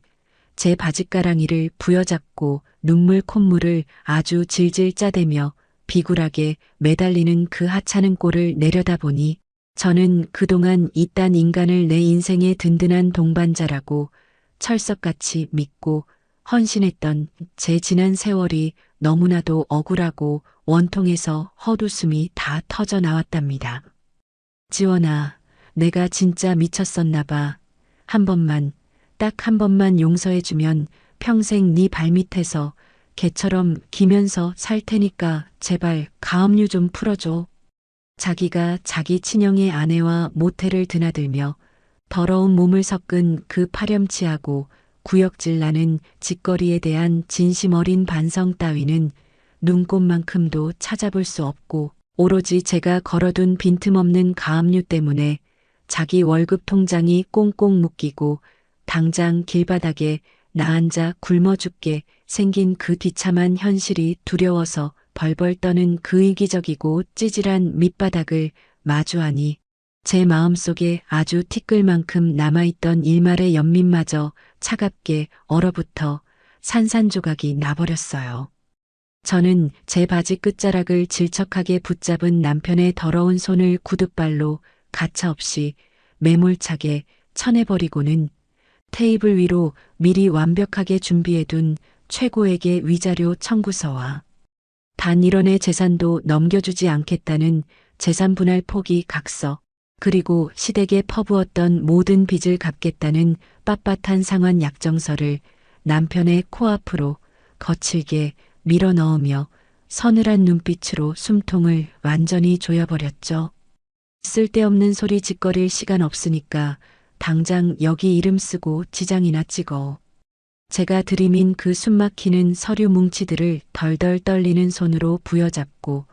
A: 제 바짓가랑이를 부여잡고 눈물 콧물을 아주 질질 짜대며 비굴하게 매달리는 그 하찮은 꼴을 내려다보니 저는 그동안 이딴 인간을 내 인생의 든든한 동반자라고 철석같이 믿고 헌신했던 제 지난 세월이 너무나도 억울하고 원통해서 헛웃음이 다 터져 나왔답니다. 지원아, 내가 진짜 미쳤었나 봐. 한 번만, 딱 한 번만 용서해주면 평생 네 발밑에서 개처럼 기면서 살 테니까 제발 가압류 좀 풀어줘. 자기가 자기 친형의 아내와 모텔을 드나들며 더러운 몸을 섞은 그 파렴치하고 구역질 나는 짓거리에 대한 진심 어린 반성 따위는 눈꽃만큼도 찾아볼 수 없고 오로지 제가 걸어둔 빈틈없는 가압류 때문에 자기 월급 통장이 꽁꽁 묶이고 당장 길바닥에 나 앉아 굶어 죽게 생긴 그 비참한 현실이 두려워서 벌벌 떠는 그 이기적이고 찌질한 밑바닥을 마주하니 제 마음속에 아주 티끌만큼 남아있던 일말의 연민마저 차갑게 얼어붙어 산산조각이 나버렸어요. 저는 제 바지 끝자락을 질척하게 붙잡은 남편의 더러운 손을 구둣발로 가차없이 매몰차게 쳐내버리고는 테이블 위로 미리 완벽하게 준비해둔 최고액의 위자료 청구서와 단 1원의 재산도 넘겨주지 않겠다는 재산 분할 포기 각서, 그리고 시댁에 퍼부었던 모든 빚을 갚겠다는 빳빳한 상환 약정서를 남편의 코앞으로 거칠게 밀어 넣으며 서늘한 눈빛으로 숨통을 완전히 조여버렸죠. 쓸데없는 소리 짓거릴 시간 없으니까 당장 여기 이름 쓰고 지장이나 찍어. 제가 들이민 그 숨막히는 서류 뭉치들을 덜덜 떨리는 손으로 부여잡고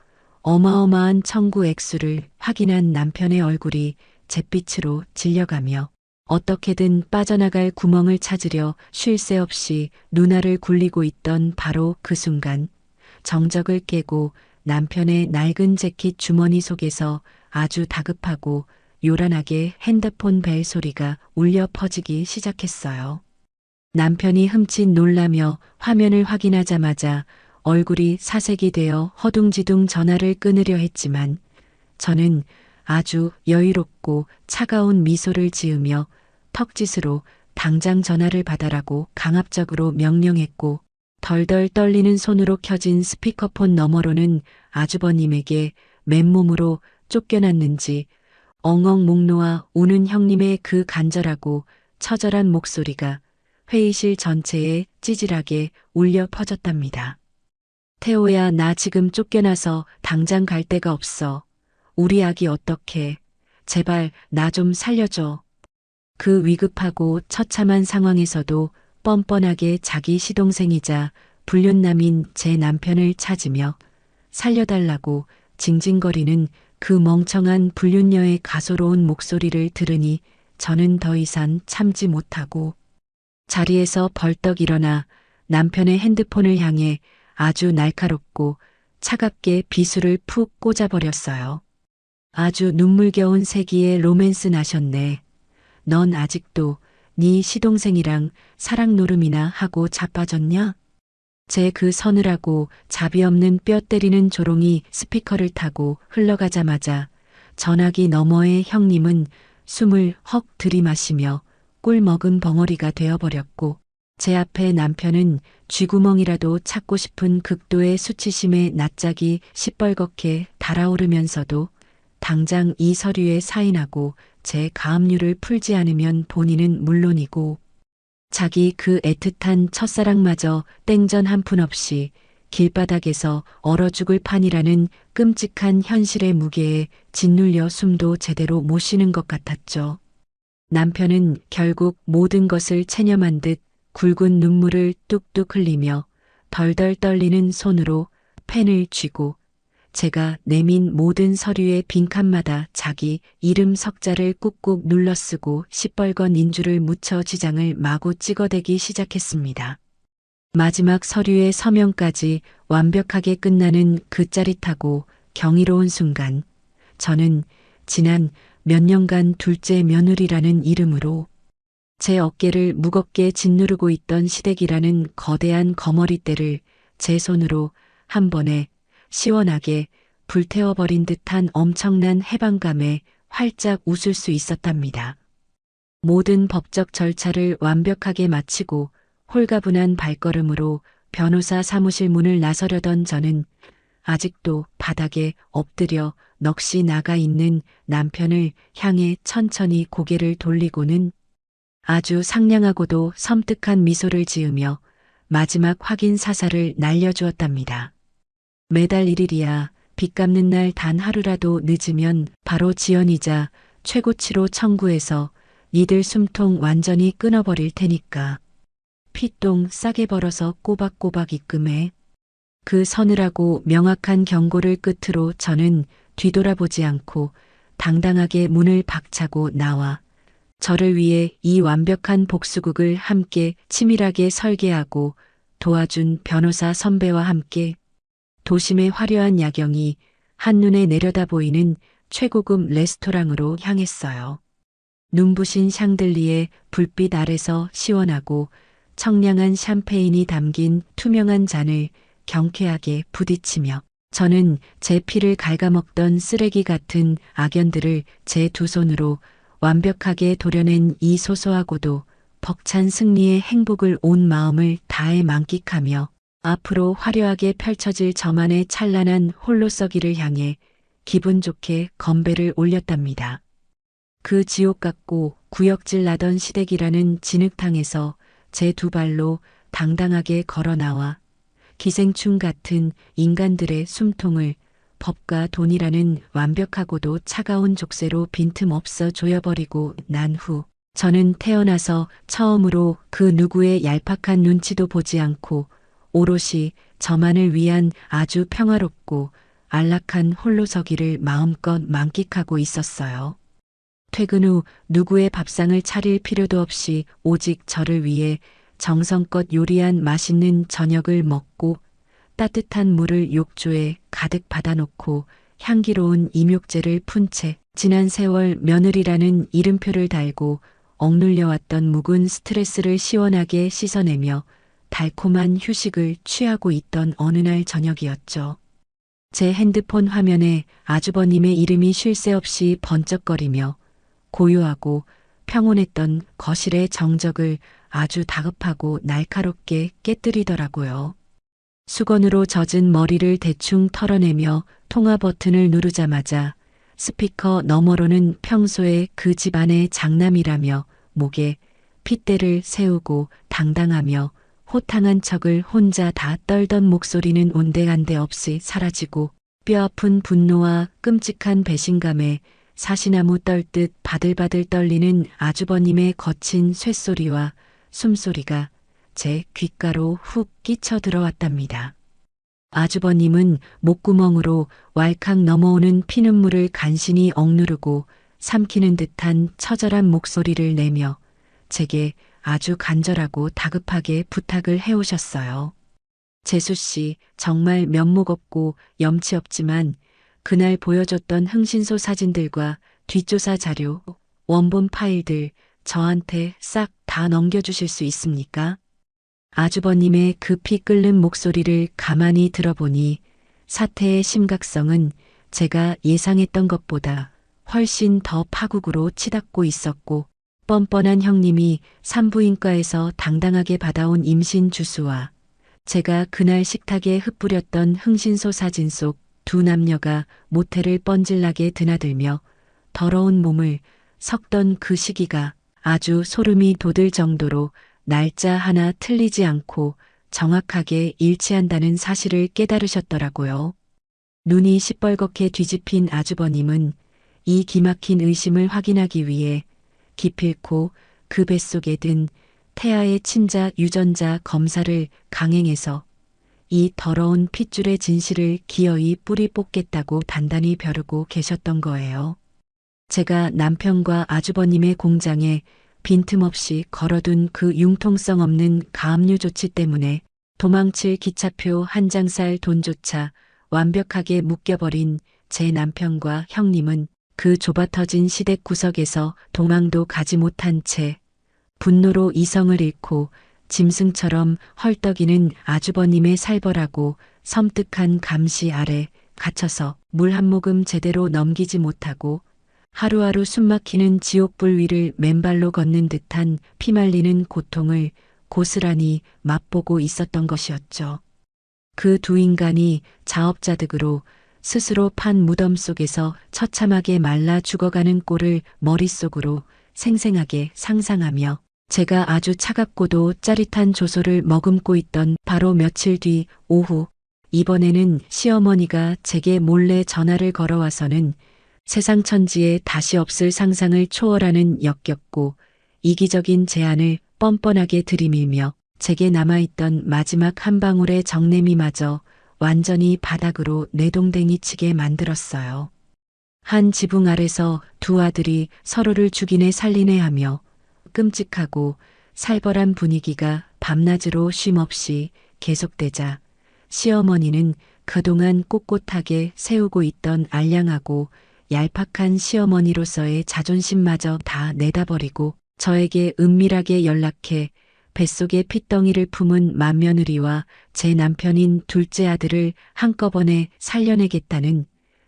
A: 어마어마한 청구 액수를 확인한 남편의 얼굴이 잿빛으로 질려가며 어떻게든 빠져나갈 구멍을 찾으려 쉴 새 없이 눈알을 굴리고 있던 바로 그 순간 정적을 깨고 남편의 낡은 재킷 주머니 속에서 아주 다급하고 요란하게 핸드폰 벨 소리가 울려 퍼지기 시작했어요. 남편이 흠칫 놀라며 화면을 확인하자마자 얼굴이 사색이 되어 허둥지둥 전화를 끊으려 했지만 저는 아주 여유롭고 차가운 미소를 지으며 턱짓으로 당장 전화를 받아라고 강압적으로 명령했고 덜덜 떨리는 손으로 켜진 스피커폰 너머로는 아주버님에게 맨몸으로 쫓겨났는지 엉엉 목 놓아 우는 형님의 그 간절하고 처절한 목소리가 회의실 전체에 찌질하게 울려 퍼졌답니다. 태호야, 나 지금 쫓겨나서 당장 갈 데가 없어. 우리 아기 어떡해. 제발 나 좀 살려줘. 그 위급하고 처참한 상황에서도 뻔뻔하게 자기 시동생이자 불륜남인 제 남편을 찾으며 살려달라고 징징거리는 그 멍청한 불륜녀의 가소로운 목소리를 들으니 저는 더 이상 참지 못하고 자리에서 벌떡 일어나 남편의 핸드폰을 향해 아주 날카롭고 차갑게 비수를 푹 꽂아버렸어요. 아주 눈물겨운 세기의 로맨스 나셨네. 넌 아직도 네 시동생이랑 사랑 노름이나 하고 자빠졌냐? 제 그 서늘하고 자비 없는 뼈 때리는 조롱이 스피커를 타고 흘러가자마자 전화기 너머의 형님은 숨을 헉 들이마시며 꿀 먹은 벙어리가 되어버렸고 제 앞에 남편은 쥐구멍이라도 찾고 싶은 극도의 수치심에 낯짝이 시뻘겋게 달아오르면서도 당장 이 서류에 사인하고 제 가압류를 풀지 않으면 본인은 물론이고 자기 그 애틋한 첫사랑마저 땡전 한 푼 없이 길바닥에서 얼어 죽을 판이라는 끔찍한 현실의 무게에 짓눌려 숨도 제대로 못 쉬는 것 같았죠. 남편은 결국 모든 것을 체념한 듯 굵은 눈물을 뚝뚝 흘리며 덜덜 떨리는 손으로 펜을 쥐고 제가 내민 모든 서류의 빈칸마다 자기 이름 석자를 꾹꾹 눌러 쓰고 시뻘건 인주를 묻혀 지장을 마구 찍어대기 시작했습니다. 마지막 서류의 서명까지 완벽하게 끝나는 그 짜릿하고 경이로운 순간, 저는 지난 몇 년간 둘째 며느리라는 이름으로 제 어깨를 무겁게 짓누르고 있던 시댁이라는 거대한 거머리대를 제 손으로 한 번에 시원하게 불태워버린 듯한 엄청난 해방감에 활짝 웃을 수 있었답니다. 모든 법적 절차를 완벽하게 마치고 홀가분한 발걸음으로 변호사 사무실 문을 나서려던 저는 아직도 바닥에 엎드려 넋이 나가 있는 남편을 향해 천천히 고개를 돌리고는 아주 상냥하고도 섬뜩한 미소를 지으며 마지막 확인 사살을 날려주었답니다. 매달 1일이야 빚 갚는 날 단 하루라도 늦으면 바로 지연이자 최고치로 청구해서 니들 숨통 완전히 끊어버릴 테니까 피똥 싸게 벌어서 꼬박꼬박 입금해. 그 서늘하고 명확한 경고를 끝으로 저는 뒤돌아보지 않고 당당하게 문을 박차고 나와 저를 위해 이 완벽한 복수극을 함께 치밀하게 설계하고 도와준 변호사 선배와 함께 도심의 화려한 야경이 한눈에 내려다 보이는 최고급 레스토랑으로 향했어요. 눈부신 샹들리에 불빛 아래서 시원하고 청량한 샴페인이 담긴 투명한 잔을 경쾌하게 부딪히며 저는 제 피를 갉아먹던 쓰레기 같은 악연들을 제 두 손으로 완벽하게 도려낸 이 소소하고도 벅찬 승리의 행복을 온 마음을 다해 만끽하며 앞으로 화려하게 펼쳐질 저만의 찬란한 홀로서기를 향해 기분 좋게 건배를 올렸답니다. 그 지옥 같고 구역질 나던 시댁이라는 진흙탕에서 제 두 발로 당당하게 걸어 나와 기생충 같은 인간들의 숨통을 법과 돈이라는 완벽하고도 차가운 족쇄로 빈틈없어 조여버리고 난 후 저는 태어나서 처음으로 그 누구의 얄팍한 눈치도 보지 않고 오롯이 저만을 위한 아주 평화롭고 안락한 홀로서기를 마음껏 만끽하고 있었어요. 퇴근 후 누구의 밥상을 차릴 필요도 없이 오직 저를 위해 정성껏 요리한 맛있는 저녁을 먹고 따뜻한 물을 욕조에 가득 받아놓고 향기로운 임욕제를 푼 채 지난 세월 며느리라는 이름표를 달고 억눌려왔던 묵은 스트레스를 시원하게 씻어내며 달콤한 휴식을 취하고 있던 어느 날 저녁이었죠. 제 핸드폰 화면에 아주버님의 이름이 쉴 새 없이 번쩍거리며 고요하고 평온했던 거실의 정적을 아주 다급하고 날카롭게 깨뜨리더라고요. 수건으로 젖은 머리를 대충 털어내며 통화 버튼을 누르자마자 스피커 너머로는 평소에 그 집안의 장남이라며 목에 핏대를 세우고 당당하며 호탕한 척을 혼자 다 떨던 목소리는 온데간데 없이 사라지고 뼈아픈 분노와 끔찍한 배신감에 사시나무 떨듯 바들바들 떨리는 아주버님의 거친 쇳소리와 숨소리가 제 귓가로 훅 끼쳐 들어왔답니다. 아주버님은 목구멍으로 왈칵 넘어오는 피눈물을 간신히 억누르고 삼키는 듯한 처절한 목소리를 내며 제게 아주 간절하고 다급하게 부탁을 해오셨어요. 재수 씨, 정말 면목 없고 염치 없지만 그날 보여줬던 흥신소 사진들과 뒷조사 자료, 원본 파일들 저한테 싹 다 넘겨주실 수 있습니까? 아주버님의 급히 끓는 목소리를 가만히 들어보니 사태의 심각성은 제가 예상했던 것보다 훨씬 더 파국으로 치닫고 있었고 뻔뻔한 형님이 산부인과에서 당당하게 받아온 임신 주수와 제가 그날 식탁에 흩뿌렸던 흥신소 사진 속 두 남녀가 모텔을 뻔질나게 드나들며 더러운 몸을 섞던 그 시기가 아주 소름이 돋을 정도로 날짜 하나 틀리지 않고 정확하게 일치한다는 사실을 깨달으셨더라고요. 눈이 시뻘겋게 뒤집힌 아주버님은 이 기막힌 의심을 확인하기 위해 기필코 그 뱃속에 든 태아의 친자 유전자 검사를 강행해서 이 더러운 핏줄의 진실을 기어이 뿌리 뽑겠다고 단단히 벼르고 계셨던 거예요. 제가 남편과 아주버님의 공장에 빈틈없이 걸어둔 그 융통성 없는 가압류 조치 때문에 도망칠 기차표 한 장 살 돈조차 완벽하게 묶여버린 제 남편과 형님은 그 좁아터진 시댁 구석에서 도망도 가지 못한 채 분노로 이성을 잃고 짐승처럼 헐떡이는 아주버님의 살벌하고 섬뜩한 감시 아래 갇혀서 물 한 모금 제대로 넘기지 못하고 하루하루 숨막히는 지옥불 위를 맨발로 걷는 듯한 피말리는 고통을 고스란히 맛보고 있었던 것이었죠. 그 두 인간이 자업자득으로 스스로 판 무덤 속에서 처참하게 말라 죽어가는 꼴을 머릿속으로 생생하게 상상하며 제가 아주 차갑고도 짜릿한 조소를 머금고 있던 바로 며칠 뒤 오후, 이번에는 시어머니가 제게 몰래 전화를 걸어와서는 세상 천지에 다시 없을 상상을 초월하는 역겹고 이기적인 제안을 뻔뻔하게 들이밀며 제게 남아있던 마지막 한 방울의 정내미마저 완전히 바닥으로 내동댕이 치게 만들었어요. 한 지붕 아래서 두 아들이 서로를 죽이네 살리네 하며 끔찍하고 살벌한 분위기가 밤낮으로 쉼없이 계속되자 시어머니는 그동안 꼿꼿하게 세우고 있던 알량하고 얄팍한 시어머니로서의 자존심마저 다 내다버리고 저에게 은밀하게 연락해 뱃속에 핏덩이를 품은 맏며느리와 제 남편인 둘째 아들을 한꺼번에 살려내겠다는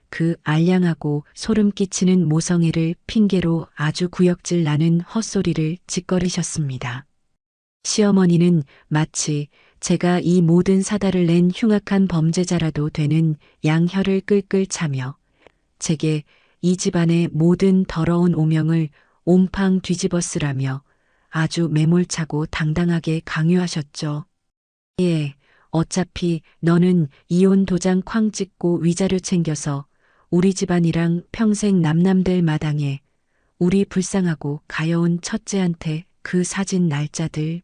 A: 그 알량하고 소름 끼치는 모성애를 핑계로 아주 구역질 나는 헛소리를 짓거리셨습니다. 시어머니는 마치 제가 이 모든 사달을 낸 흉악한 범죄자라도 되는 양혀를 끌끌 차며 제게 이 집안의 모든 더러운 오명을 옴팡 뒤집어 쓰라며 아주 매몰차고 당당하게 강요하셨죠. 예, 어차피 너는 이혼 도장 쾅 찍고 위자료 챙겨서 우리 집안이랑 평생 남남될 마당에 우리 불쌍하고 가여운 첫째한테 그 사진 날짜들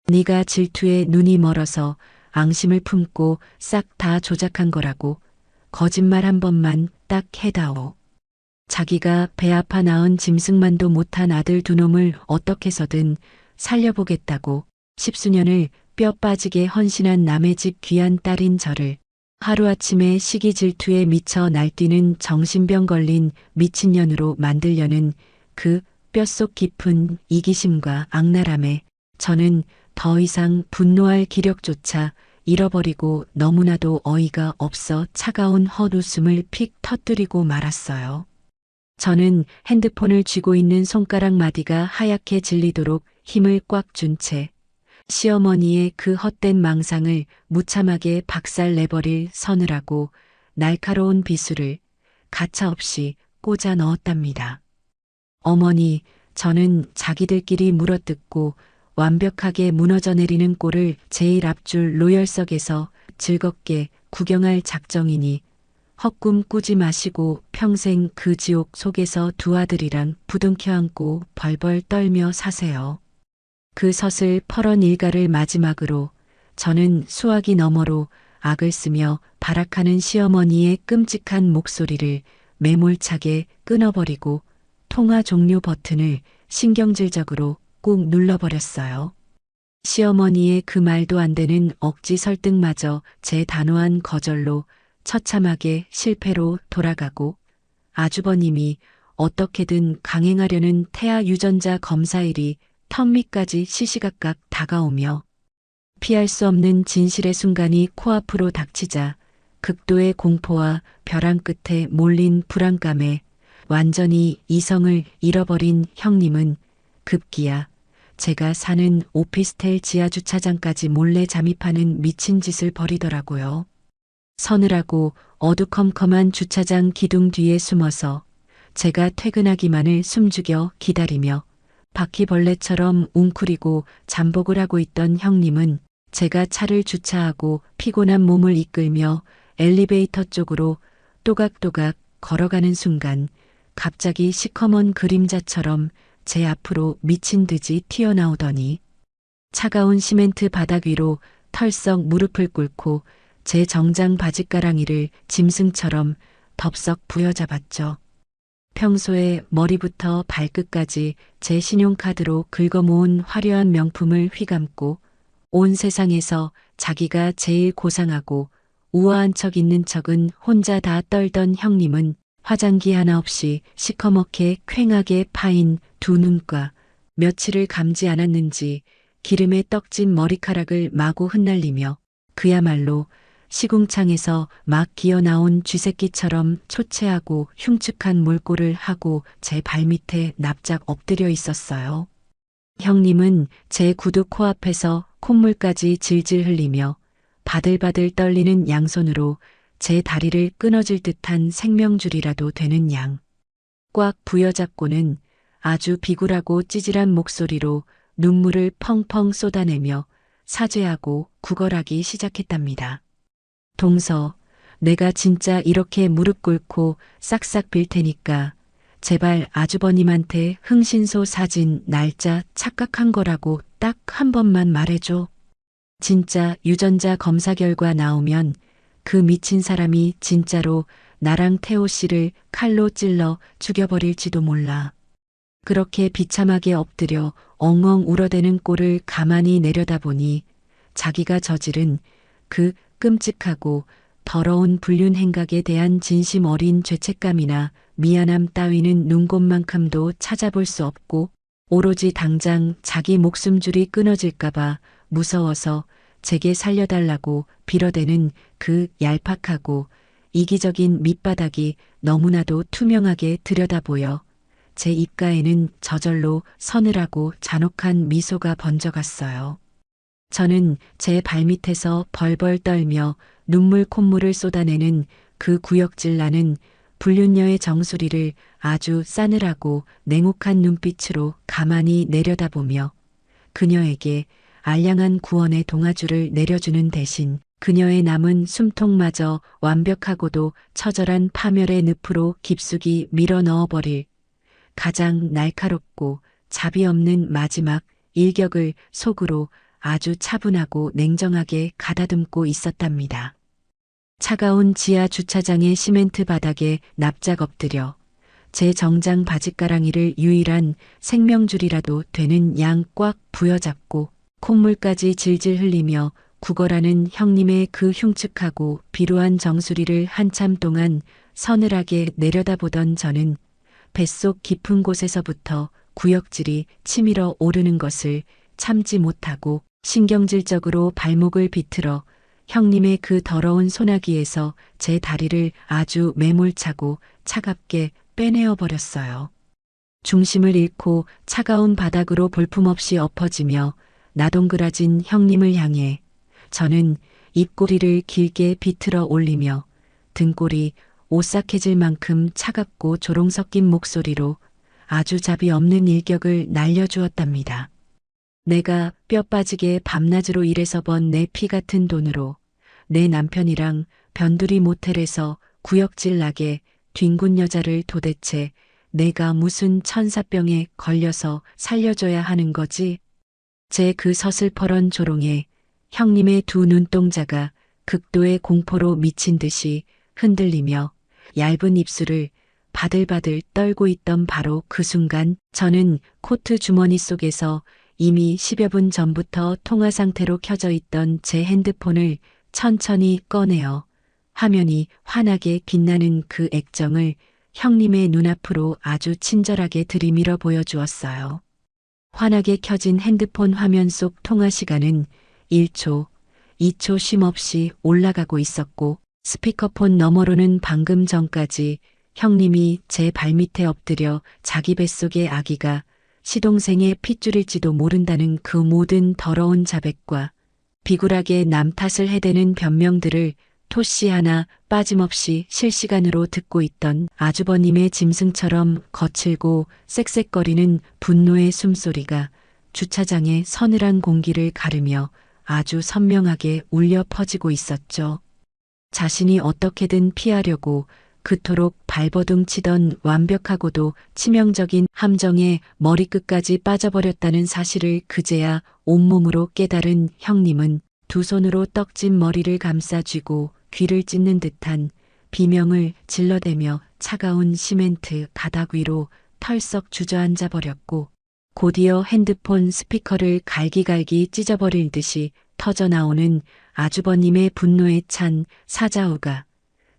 A: 네가 질투에 눈이 멀어서 앙심을 품고 싹 다 조작한 거라고 거짓말 한 번만 딱 해다오. 자기가 배 아파 낳은 짐승만도 못한 아들 두 놈을 어떻게 해서든 살려보겠다고 십수년을 뼈 빠지게 헌신한 남의 집 귀한 딸인 저를 하루아침에 시기 질투에 미쳐 날뛰는 정신병 걸린 미친년으로 만들려는 그 뼛속 깊은 이기심과 악랄함에 저는 더 이상 분노할 기력조차 잃어버리고 너무나도 어이가 없어 차가운 헛웃음을 픽 터뜨리고 말았어요. 저는 핸드폰을 쥐고 있는 손가락 마디가 하얗게 질리도록 힘을 꽉 준 채 시어머니의 그 헛된 망상을 무참하게 박살내버릴 서늘하고 날카로운 비수를 가차없이 꽂아 넣었답니다. 어머니, 저는 자기들끼리 물어뜯고 완벽하게 무너져 내리는 꼴을 제일 앞줄 로열석에서 즐겁게 구경할 작정이니 헛꿈 꾸지 마시고 평생 그 지옥 속에서 두 아들이랑 부둥켜 안고 벌벌 떨며 사세요. 그 서슬 퍼런 일가를 마지막으로 저는 수화기 너머로 악을 쓰며 발악하는 시어머니의 끔찍한 목소리를 매몰차게 끊어버리고 통화 종료 버튼을 신경질적으로 꾹 눌러버렸어요. 시어머니의 그 말도 안 되는 억지 설득마저 제 단호한 거절로 처참하게 실패로 돌아가고 아주버님이 어떻게든 강행하려는 태아 유전자 검사일이 턱밑까지 시시각각 다가오며 피할 수 없는 진실의 순간이 코앞으로 닥치자 극도의 공포와 벼랑 끝에 몰린 불안감에 완전히 이성을 잃어버린 형님은 급기야 제가 사는 오피스텔 지하주차장까지 몰래 잠입하는 미친 짓을 벌이더라고요. 서늘하고 어두컴컴한 주차장 기둥 뒤에 숨어서 제가 퇴근하기만을 숨죽여 기다리며 바퀴벌레처럼 웅크리고 잠복을 하고 있던 형님은 제가 차를 주차하고 피곤한 몸을 이끌며 엘리베이터 쪽으로 또각또각 걸어가는 순간 갑자기 시커먼 그림자처럼 제 앞으로 미친 듯이 튀어나오더니 차가운 시멘트 바닥 위로 털썩 무릎을 꿇고 제 정장 바짓가랑이를 짐승처럼 덥석 부여잡았죠. 평소에 머리부터 발끝까지 제 신용카드로 긁어모은 화려한 명품을 휘감고 온 세상에서 자기가 제일 고상하고 우아한 척 있는 척은 혼자 다 떨던 형님은 화장기 하나 없이 시커멓게 퀭하게 파인 두 눈과 며칠을 감지 않았는지 기름에 떡진 머리카락을 마구 흩날리며 그야말로 시궁창에서 막 기어나온 쥐새끼처럼 초췌하고 흉측한 몰골을 하고 제 발밑에 납작 엎드려 있었어요. 형님은 제 구두 코앞에서 콧물까지 질질 흘리며 바들바들 떨리는 양손으로 제 다리를 끊어질 듯한 생명줄이라도 되는 양 꽉 부여잡고는 아주 비굴하고 찌질한 목소리로 눈물을 펑펑 쏟아내며 사죄하고 구걸하기 시작했답니다. 동서, 내가 진짜 이렇게 무릎 꿇고 싹싹 빌 테니까 제발 아주버님한테 흥신소 사진 날짜 착각한 거라고 딱 한 번만 말해줘. 진짜 유전자 검사 결과 나오면 그 미친 사람이 진짜로 나랑 태호 씨를 칼로 찔러 죽여버릴지도 몰라. 그렇게 비참하게 엎드려 엉엉 울어대는 꼴을 가만히 내려다보니 자기가 저지른 그 끔찍하고 더러운 불륜 행각에 대한 진심 어린 죄책감이나 미안함 따위는 눈곱만큼도 찾아볼 수 없고 오로지 당장 자기 목숨줄이 끊어질까봐 무서워서 제게 살려달라고 빌어대는 그 얄팍하고 이기적인 밑바닥이 너무나도 투명하게 들여다보여 제 입가에는 저절로 서늘하고 잔혹한 미소가 번져갔어요. 저는 제 발밑에서 벌벌 떨며 눈물 콧물을 쏟아내는 그 구역질 나는 불륜녀의 정수리를 아주 싸늘하고 냉혹한 눈빛으로 가만히 내려다보며 그녀에게 알량한 구원의 동아줄을 내려주는 대신 그녀의 남은 숨통마저 완벽하고도 처절한 파멸의 늪으로 깊숙이 밀어 넣어버릴 가장 날카롭고 자비 없는 마지막 일격을 속으로 아주 차분하고 냉정하게 가다듬고 있었답니다. 차가운 지하 주차장의 시멘트 바닥에 납작 엎드려 제 정장 바짓가랑이를 유일한 생명줄이라도 되는 양 꽉 부여잡고 콧물까지 질질 흘리며 구걸하는 형님의 그 흉측하고 비루한 정수리를 한참 동안 서늘하게 내려다보던 저는 뱃속 깊은 곳에서부터 구역질이 치밀어 오르는 것을 참지 못하고 신경질적으로 발목을 비틀어 형님의 그 더러운 소나기에서 제 다리를 아주 매몰차고 차갑게 빼내어 버렸어요. 중심을 잃고 차가운 바닥으로 볼품없이 엎어지며 나동그라진 형님을 향해 저는 입꼬리를 길게 비틀어 올리며 등골이 오싹해질 만큼 차갑고 조롱 섞인 목소리로 아주 자비 없는 일격을 날려주었답니다. 내가 뼈 빠지게 밤낮으로 일해서 번 내 피 같은 돈으로 내 남편이랑 변두리 모텔에서 구역질 나게 뒹군 여자를 도대체 내가 무슨 천사병에 걸려서 살려줘야 하는 거지? 제 그 서슬퍼런 조롱에 형님의 두 눈동자가 극도의 공포로 미친 듯이 흔들리며 얇은 입술을 바들바들 떨고 있던 바로 그 순간 저는 코트 주머니 속에서 이미 10여 분 전부터 통화 상태로 켜져 있던 제 핸드폰을 천천히 꺼내어 화면이 환하게 빛나는 그 액정을 형님의 눈앞으로 아주 친절하게 들이밀어 보여주었어요. 환하게 켜진 핸드폰 화면 속 통화 시간은 1초, 2초 쉼없이 올라가고 있었고 스피커폰 너머로는 방금 전까지 형님이 제 발밑에 엎드려 자기 뱃속의 아기가 시동생의 핏줄일지도 모른다는 그 모든 더러운 자백과 비굴하게 남 탓을 해대는 변명들을 토씨 하나 빠짐없이 실시간으로 듣고 있던 아주버님의 짐승처럼 거칠고 쌕쌕거리는 분노의 숨소리가 주차장의 서늘한 공기를 가르며 아주 선명하게 울려 퍼지고 있었죠. 자신이 어떻게든 피하려고 그토록 발버둥 치던 완벽하고도 치명적인 함정에 머리끝까지 빠져버렸다는 사실을 그제야 온몸으로 깨달은 형님은 두 손으로 떡진 머리를 감싸 쥐고 귀를 찢는 듯한 비명을 질러대며 차가운 시멘트 바닥 위로 털썩 주저앉아 버렸고, 곧이어 핸드폰 스피커를 갈기갈기 찢어버릴 듯이 터져나오는 아주버님의 분노에 찬 사자우가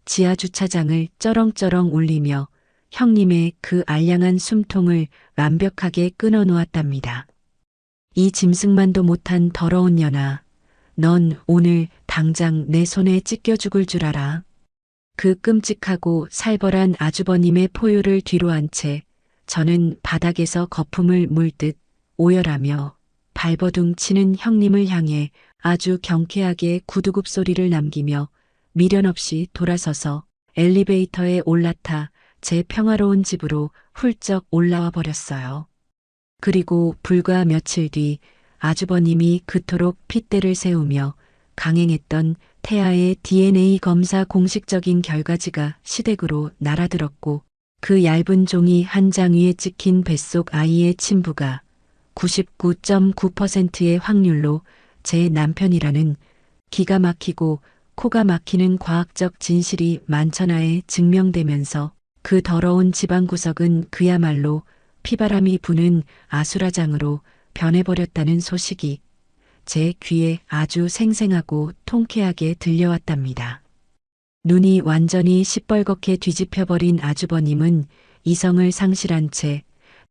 A: 지하주차장을 쩌렁쩌렁 울리며 형님의 그 알량한 숨통을 완벽하게 끊어놓았답니다. 이 짐승만도 못한 더러운 년아, 넌 오늘 당장 내 손에 찢겨 죽을 줄 알아. 그 끔찍하고 살벌한 아주버님의 포효를 뒤로 한 채 저는 바닥에서 거품을 물듯 오열하며 발버둥 치는 형님을 향해 아주 경쾌하게 구두굽 소리를 남기며 미련 없이 돌아서서 엘리베이터에 올라타 제 평화로운 집으로 훌쩍 올라와 버렸어요. 그리고 불과 며칠 뒤 아주버님이 그토록 핏대를 세우며 강행했던 태아의 DNA 검사 공식적인 결과지가 시댁으로 날아들었고, 그 얇은 종이 한 장 위에 찍힌 뱃속 아이의 친부가 99.9%의 확률로 제 남편이라는 기가 막히고 코가 막히는 과학적 진실이 만천하에 증명되면서 그 더러운 지방구석은 그야말로 피바람이 부는 아수라장으로 변해버렸다는 소식이 제 귀에 아주 생생하고 통쾌하게 들려왔답니다. 눈이 완전히 시뻘겋게 뒤집혀버린 아주버님은 이성을 상실한 채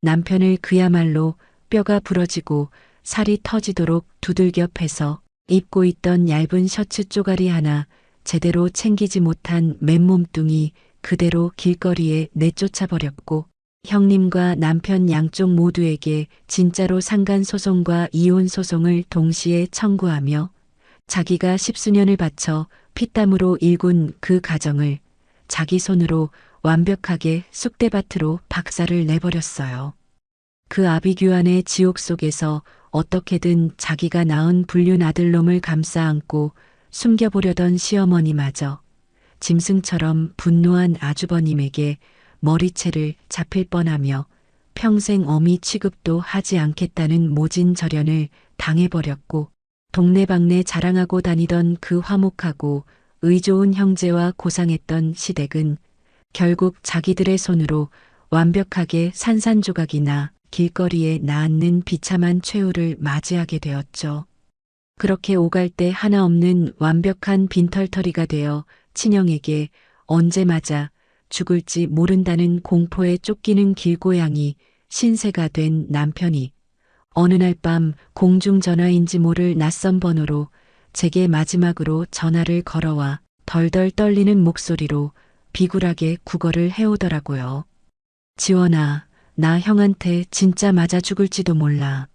A: 남편을 그야말로 뼈가 부러지고 살이 터지도록 두들겨 패서 입고 있던 얇은 셔츠 쪼가리 하나 제대로 챙기지 못한 맨몸뚱이 그대로 길거리에 내쫓아버렸고, 형님과 남편 양쪽 모두에게 진짜로 상간소송과 이혼소송을 동시에 청구하며 자기가 십수년을 바쳐 피땀으로 일군 그 가정을 자기 손으로 완벽하게 쑥대밭으로 박살을 내버렸어요. 그 아비규환의 지옥 속에서 어떻게든 자기가 낳은 불륜 아들놈을 감싸 안고 숨겨보려던 시어머니마저 짐승처럼 분노한 아주버님에게 머리채를 잡힐 뻔하며 평생 어미 취급도 하지 않겠다는 모진 절연을 당해버렸고, 동네방네 자랑하고 다니던 그 화목하고 의좋은 형제와 고상했던 시댁은 결국 자기들의 손으로 완벽하게 산산조각이나 길거리에 나앉는 비참한 최후를 맞이하게 되었죠. 그렇게 오갈 데 하나 없는 완벽한 빈털터리가 되어 친형에게 언제 맞아 죽을지 모른다는 공포에 쫓기는 길고양이 신세가 된 남편이 어느 날 밤 공중전화인지 모를 낯선 번호로 제게 마지막으로 전화를 걸어와 덜덜 떨리는 목소리로 비굴하게 구걸을 해오더라고요. 지원아, 나 형한테 진짜 맞아 죽을지도 몰라.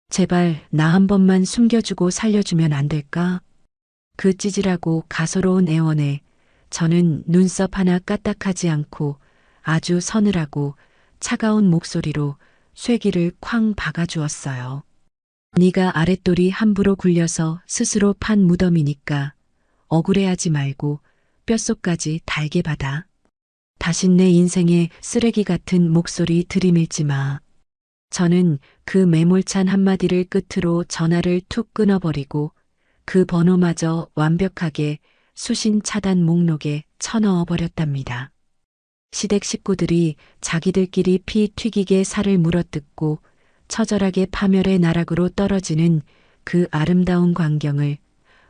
A: 제발 나 한 번만 숨겨주고 살려주면 안 될까? 그 찌질하고 가소로운 애원에 저는 눈썹 하나 까딱하지 않고 아주 서늘하고 차가운 목소리로 쇠기를 쾅 박아주었어요. 네가 아랫돌이 함부로 굴려서 스스로 판 무덤이니까 억울해하지 말고 뼛속까지 달게 받아. 다신 내 인생에 쓰레기 같은 목소리 들이밀지 마. 저는 그 매몰찬 한마디를 끝으로 전화를 툭 끊어버리고 그 번호마저 완벽하게 수신 차단 목록에 쳐넣어 버렸답니다. 시댁 식구들이 자기들끼리 피 튀기게 살을 물어뜯고 처절하게 파멸의 나락으로 떨어지는 그 아름다운 광경을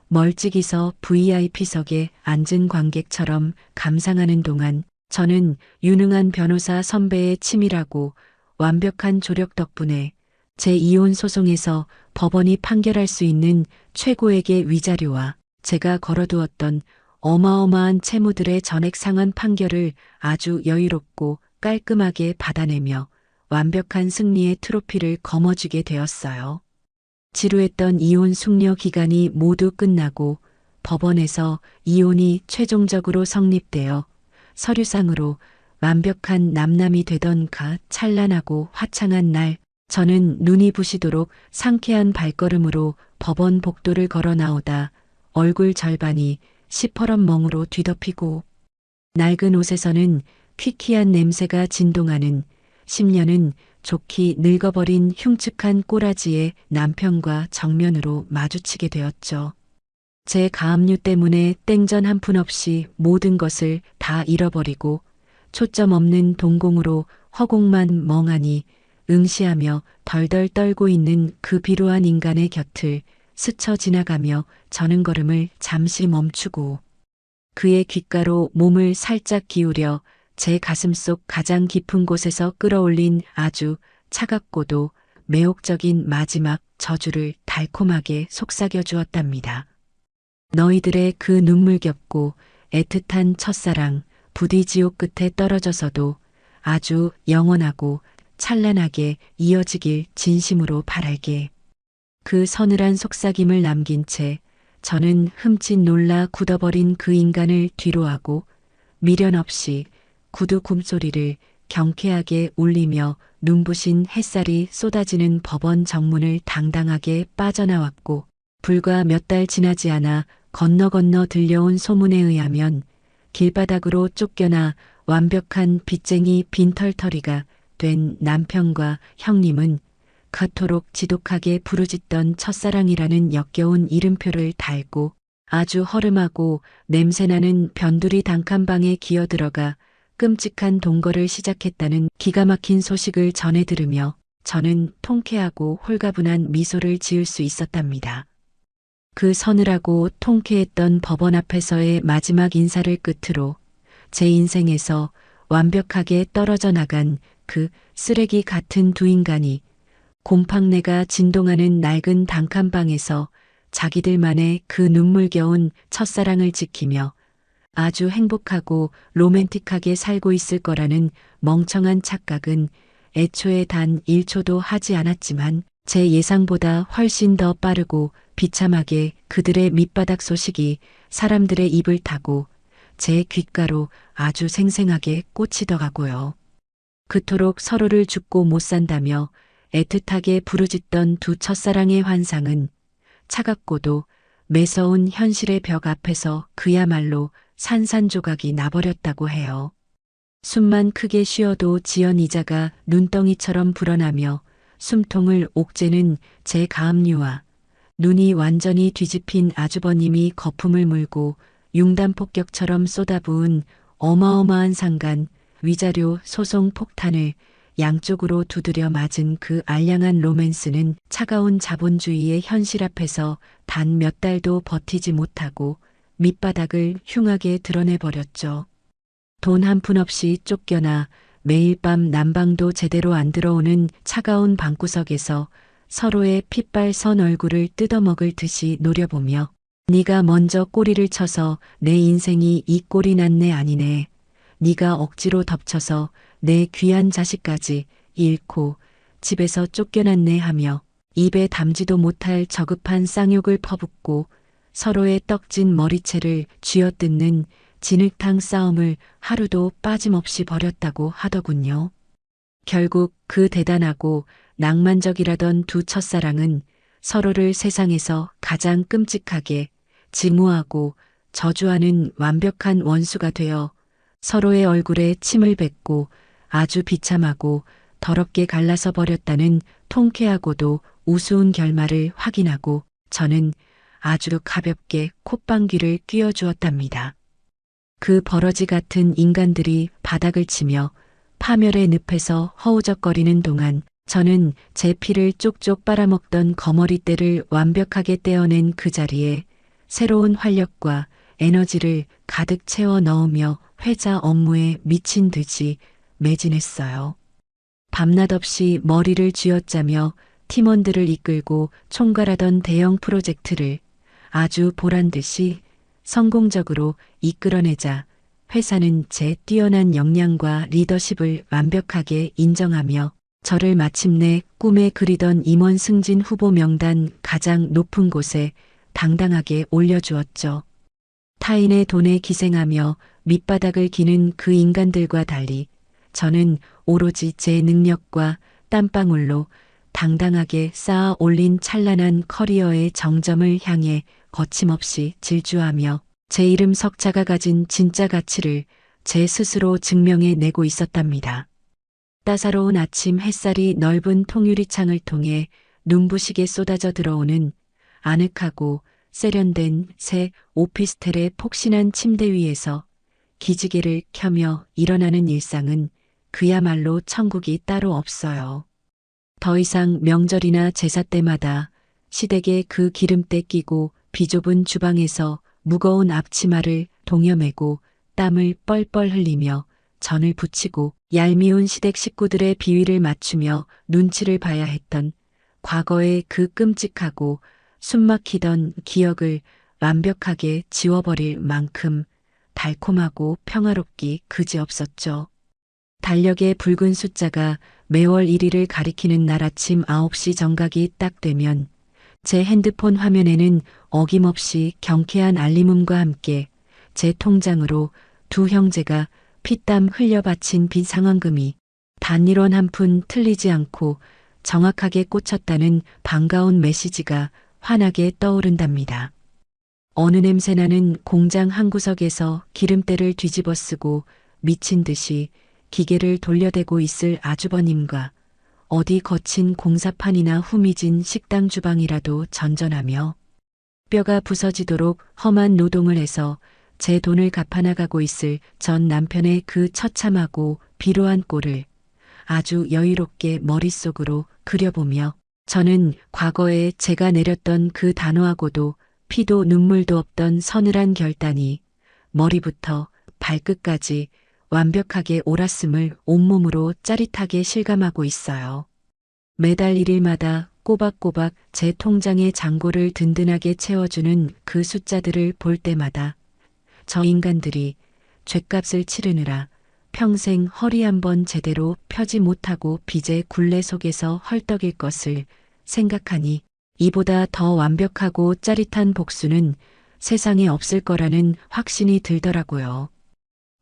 A: 멀찍이서 VIP석에 앉은 관객처럼 감상하는 동안 저는 유능한 변호사 선배의 치밀하고 완벽한 조력 덕분에 제 이혼 소송에서 법원이 판결할 수 있는 최고액의 위자료와 제가 걸어두었던 어마어마한 채무들의 전액 상환 판결을 아주 여유롭고 깔끔하게 받아내며 완벽한 승리의 트로피를 거머쥐게 되었어요. 지루했던 이혼 숙려 기간이 모두 끝나고 법원에서 이혼이 최종적으로 성립되어 서류상으로 완벽한 남남이 되던 그 찬란하고 화창한 날, 저는 눈이 부시도록 상쾌한 발걸음으로 법원 복도를 걸어 나오다 얼굴 절반이 시퍼런 멍으로 뒤덮이고 낡은 옷에서는 퀴퀴한 냄새가 진동하는 10년은 좋게 늙어버린 흉측한 꼬라지의 남편과 정면으로 마주치게 되었죠. 제 가압류 때문에 땡전 한 푼 없이 모든 것을 다 잃어버리고 초점 없는 동공으로 허공만 멍하니 응시하며 덜덜 떨고 있는 그 비루한 인간의 곁을 스쳐 지나가며 저는 걸음을 잠시 멈추고 그의 귓가로 몸을 살짝 기울여 제 가슴속 가장 깊은 곳에서 끌어올린 아주 차갑고도 매혹적인 마지막 저주를 달콤하게 속삭여 주었답니다. 너희들의 그 눈물겹고 애틋한 첫사랑, 부디 지옥 끝에 떨어져서도 아주 영원하고 찬란하게 이어지길 진심으로 바랄게. 그 서늘한 속삭임을 남긴 채 저는 흠칫 놀라 굳어버린 그 인간을 뒤로하고 미련 없이 구두 굼소리를 경쾌하게 울리며 눈부신 햇살이 쏟아지는 법원 정문을 당당하게 빠져나왔고 불과 몇 달 지나지 않아 건너 들려온 소문에 의하면 길바닥으로 쫓겨나 완벽한 빚쟁이 빈털터리가 된 남편과 형님은 그토록 지독하게 부르짖던 첫사랑이라는 역겨운 이름표를 달고 아주 허름하고 냄새나는 변두리 단칸방에 기어들어가 끔찍한 동거를 시작했다는 기가 막힌 소식을 전해 들으며 저는 통쾌하고 홀가분한 미소를 지을 수 있었답니다. 그 서늘하고 통쾌했던 법원 앞에서의 마지막 인사를 끝으로 제 인생에서 완벽하게 떨어져 나간 그 쓰레기 같은 두 인간이 곰팡내가 진동하는 낡은 단칸방에서 자기들만의 그 눈물겨운 첫사랑을 지키며 아주 행복하고 로맨틱하게 살고 있을 거라는 멍청한 착각은 애초에 단 1초도 하지 않았지만 제 예상보다 훨씬 더 빠르고 비참하게 그들의 밑바닥 소식이 사람들의 입을 타고 제 귓가로 아주 생생하게 꽂히더라고요. 그토록 서로를 죽고 못 산다며 애틋하게 부르짖던 두 첫사랑의 환상은 차갑고도 매서운 현실의 벽 앞에서 그야말로 산산조각이 나버렸다고 해요. 숨만 크게 쉬어도 지연 이자가 눈덩이처럼 불어나며 숨통을 옥죄는 제 가압류와 눈이 완전히 뒤집힌 아주버님이 거품을 물고 융단폭격처럼 쏟아부은 어마어마한 상간 위자료 소송 폭탄을 양쪽으로 두드려 맞은 그 알량한 로맨스는 차가운 자본주의의 현실 앞에서 단 몇 달도 버티지 못하고 밑바닥을 흉하게 드러내버렸죠. 돈 한 푼 없이 쫓겨나 매일 밤 난방도 제대로 안 들어오는 차가운 방구석에서 서로의 핏발 선 얼굴을 뜯어먹을 듯이 노려보며 네가 먼저 꼬리를 쳐서 내 인생이 이 꼴이 났네 아니네. 네가 억지로 덮쳐서 내 귀한 자식까지 잃고 집에서 쫓겨났네 하며 입에 담지도 못할 저급한 쌍욕을 퍼붓고 서로의 떡진 머리채를 쥐어뜯는 진흙탕 싸움을 하루도 빠짐없이 벌였다고 하더군요. 결국 그 대단하고 낭만적이라던 두 첫사랑은 서로를 세상에서 가장 끔찍하게 증오하고 저주하는 완벽한 원수가 되어 서로의 얼굴에 침을 뱉고 아주 비참하고 더럽게 갈라서 버렸다는 통쾌하고도 우스운 결말을 확인하고 저는 아주 가볍게 콧방귀를 뀌어주었답니다. 그 버러지 같은 인간들이 바닥을 치며 파멸의 늪에서 허우적거리는 동안 저는 제 피를 쪽쪽 빨아먹던 거머리대를 완벽하게 떼어낸 그 자리에 새로운 활력과 에너지를 가득 채워 넣으며 회사 업무에 미친 듯이 매진했어요. 밤낮 없이 머리를 쥐어짜며 팀원들을 이끌고 총괄하던 대형 프로젝트를 아주 보란듯이 성공적으로 이끌어내자 회사는 제 뛰어난 역량과 리더십을 완벽하게 인정하며 저를 마침내 꿈에 그리던 임원 승진 후보 명단 가장 높은 곳에 당당하게 올려주었죠. 타인의 돈에 기생하며 밑바닥을 기는 그 인간들과 달리 저는 오로지 제 능력과 땀방울로 당당하게 쌓아 올린 찬란한 커리어의 정점을 향해 거침없이 질주하며 제 이름 석자가 가진 진짜 가치를 제 스스로 증명해 내고 있었답니다. 따사로운 아침 햇살이 넓은 통유리 창을 통해 눈부시게 쏟아져 들어오는 아늑하고 세련된 새 오피스텔의 폭신한 침대 위에서 기지개를 켜며 일어나는 일상은 그야말로 천국이 따로 없어요. 더 이상 명절이나 제사 때마다 시댁에 그 기름때 끼고 비좁은 주방에서 무거운 앞치마를 동여매고 땀을 뻘뻘 흘리며 전을 부치고 얄미운 시댁 식구들의 비위를 맞추며 눈치를 봐야 했던 과거의 그 끔찍하고 숨막히던 기억을 완벽하게 지워버릴 만큼 달콤하고 평화롭기 그지없었죠. 달력의 붉은 숫자가 매월 1일을 가리키는 날 아침 9시 정각이 딱 되면 제 핸드폰 화면에는 어김없이 경쾌한 알림음과 함께 제 통장으로 두 형제가 피땀 흘려 바친 빈 상환금이 단일원 한 푼 틀리지 않고 정확하게 꽂혔다는 반가운 메시지가 환하게 떠오른답니다. 어느 냄새나는 공장 한 구석에서 기름때를 뒤집어 쓰고 미친 듯이 기계를 돌려대고 있을 아주버님과 어디 거친 공사판이나 후미진 식당 주방이라도 전전하며 뼈가 부서지도록 험한 노동을 해서 제 돈을 갚아나가고 있을 전 남편의 그 처참하고 비루한 꼴을 아주 여유롭게 머릿속으로 그려보며 저는 과거에 제가 내렸던 그 단호하고도 피도 눈물도 없던 서늘한 결단이 머리부터 발끝까지 완벽하게 옳았음을 온몸으로 짜릿하게 실감하고 있어요. 매달 1일마다 꼬박꼬박 제 통장의 잔고를 든든하게 채워주는 그 숫자들을 볼 때마다 저 인간들이 죗값을 치르느라 평생 허리 한번 제대로 펴지 못하고 빚의 굴레 속에서 헐떡일 것을 생각하니 이보다 더 완벽하고 짜릿한 복수는 세상에 없을 거라는 확신이 들더라고요.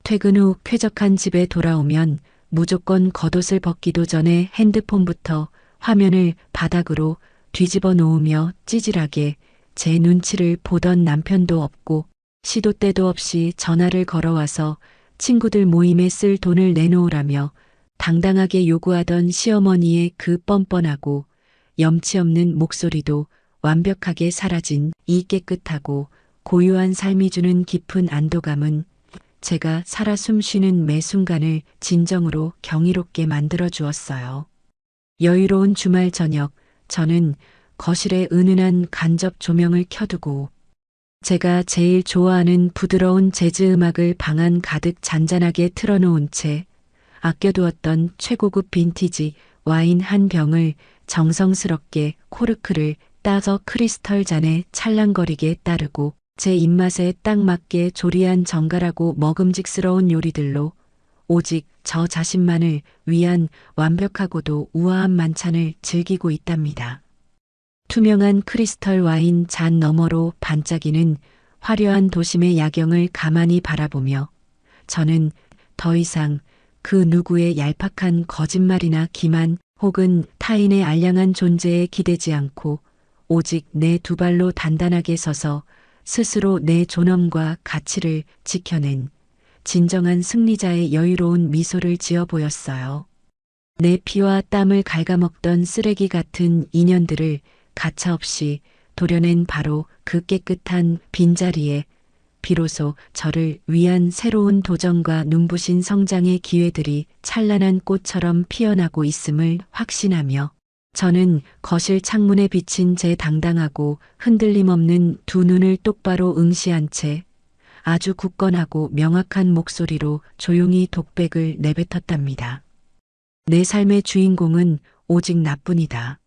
A: 퇴근 후 쾌적한 집에 돌아오면 무조건 겉옷을 벗기도 전에 핸드폰부터 화면을 바닥으로 뒤집어 놓으며 찌질하게 제 눈치를 보던 남편도 없고 시도 때도 없이 전화를 걸어와서 친구들 모임에 쓸 돈을 내놓으라며 당당하게 요구하던 시어머니의 그 뻔뻔하고 염치 없는 목소리도 완벽하게 사라진 이 깨끗하고 고요한 삶이 주는 깊은 안도감은 제가 살아 숨쉬는 매 순간을 진정으로 경이롭게 만들어 주었어요. 여유로운 주말 저녁, 저는 거실에 은은한 간접 조명을 켜두고 제가 제일 좋아하는 부드러운 재즈 음악을 방 안 가득 잔잔하게 틀어놓은 채 아껴두었던 최고급 빈티지 와인 한 병을 정성스럽게 코르크를 따서 크리스털 잔에 찰랑거리게 따르고 제 입맛에 딱 맞게 조리한 정갈하고 먹음직스러운 요리들로 오직 저 자신만을 위한 완벽하고도 우아한 만찬을 즐기고 있답니다. 투명한 크리스털 와인 잔 너머로 반짝이는 화려한 도심의 야경을 가만히 바라보며 저는 더 이상 그 누구의 얄팍한 거짓말이나 기만 혹은 타인의 알량한 존재에 기대지 않고 오직 내 두 발로 단단하게 서서 스스로 내 존엄과 가치를 지켜낸 진정한 승리자의 여유로운 미소를 지어 보였어요. 내 피와 땀을 갉아먹던 쓰레기 같은 인연들을 가차없이 도려낸 바로 그 깨끗한 빈자리에 비로소 저를 위한 새로운 도전과 눈부신 성장의 기회들이 찬란한 꽃처럼 피어나고 있음을 확신하며 저는 거실 창문에 비친 제 당당하고 흔들림 없는 두 눈을 똑바로 응시한 채 아주 굳건하고 명확한 목소리로 조용히 독백을 내뱉었답니다. 내 삶의 주인공은 오직 나뿐이다.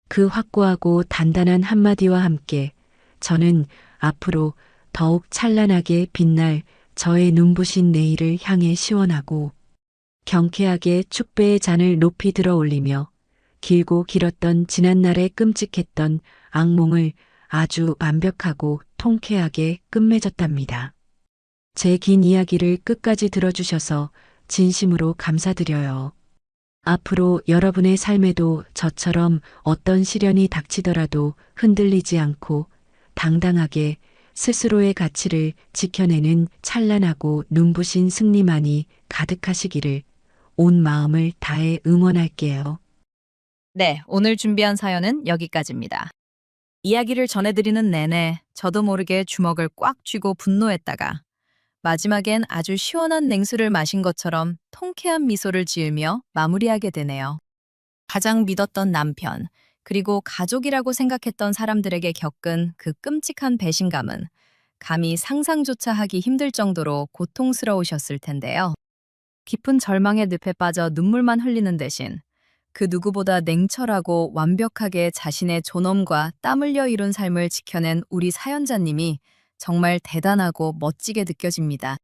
A: 그 확고하고 단단한 한마디와 함께 저는 앞으로 더욱 찬란하게 빛날 저의 눈부신 내일을 향해 시원하고 경쾌하게 축배의 잔을 높이 들어 올리며 길고 길었던 지난날의 끔찍했던 악몽을 아주 완벽하고 통쾌하게 끝맺었답니다. 제 긴 이야기를 끝까지 들어주셔서 진심으로 감사드려요. 앞으로 여러분의 삶에도 저처럼 어떤 시련이 닥치더라도 흔들리지 않고 당당하게 스스로의 가치를 지켜내는 찬란하고 눈부신 승리만이 가득하시기를 온 마음을 다해 응원할게요.
B: 네, 오늘 준비한 사연은 여기까지입니다. 이야기를 전해드리는 내내 저도 모르게 주먹을 꽉 쥐고 분노했다가 마지막엔 아주 시원한 냉수를 마신 것처럼 통쾌한 미소를 지으며 마무리하게 되네요. 가장 믿었던 남편, 그리고 가족이라고 생각했던 사람들에게 겪은 그 끔찍한 배신감은 감히 상상조차 하기 힘들 정도로 고통스러우셨을 텐데요. 깊은 절망의 늪에 빠져 눈물만 흘리는 대신 그 누구보다 냉철하고 완벽하게 자신의 존엄과 땀 흘려 이룬 삶을 지켜낸 우리 사연자님이 정말 대단하고 멋지게 느껴집니다.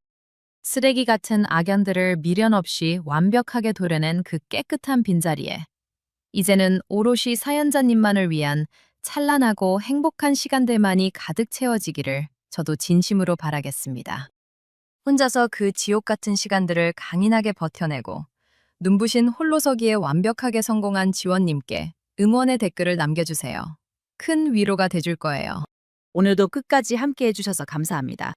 B: 쓰레기 같은 악연들을 미련 없이 완벽하게 도려낸 그 깨끗한 빈자리에 이제는 오롯이 사연자님만을 위한 찬란하고 행복한 시간들만이 가득 채워지기를 저도 진심으로 바라겠습니다. 혼자서 그 지옥 같은 시간들을 강인하게 버텨내고 눈부신 홀로서기에 완벽하게 성공한 지원님께 응원의 댓글을 남겨주세요. 큰 위로가 돼줄 거예요. 오늘도 끝까지 함께 해주셔서 감사합니다.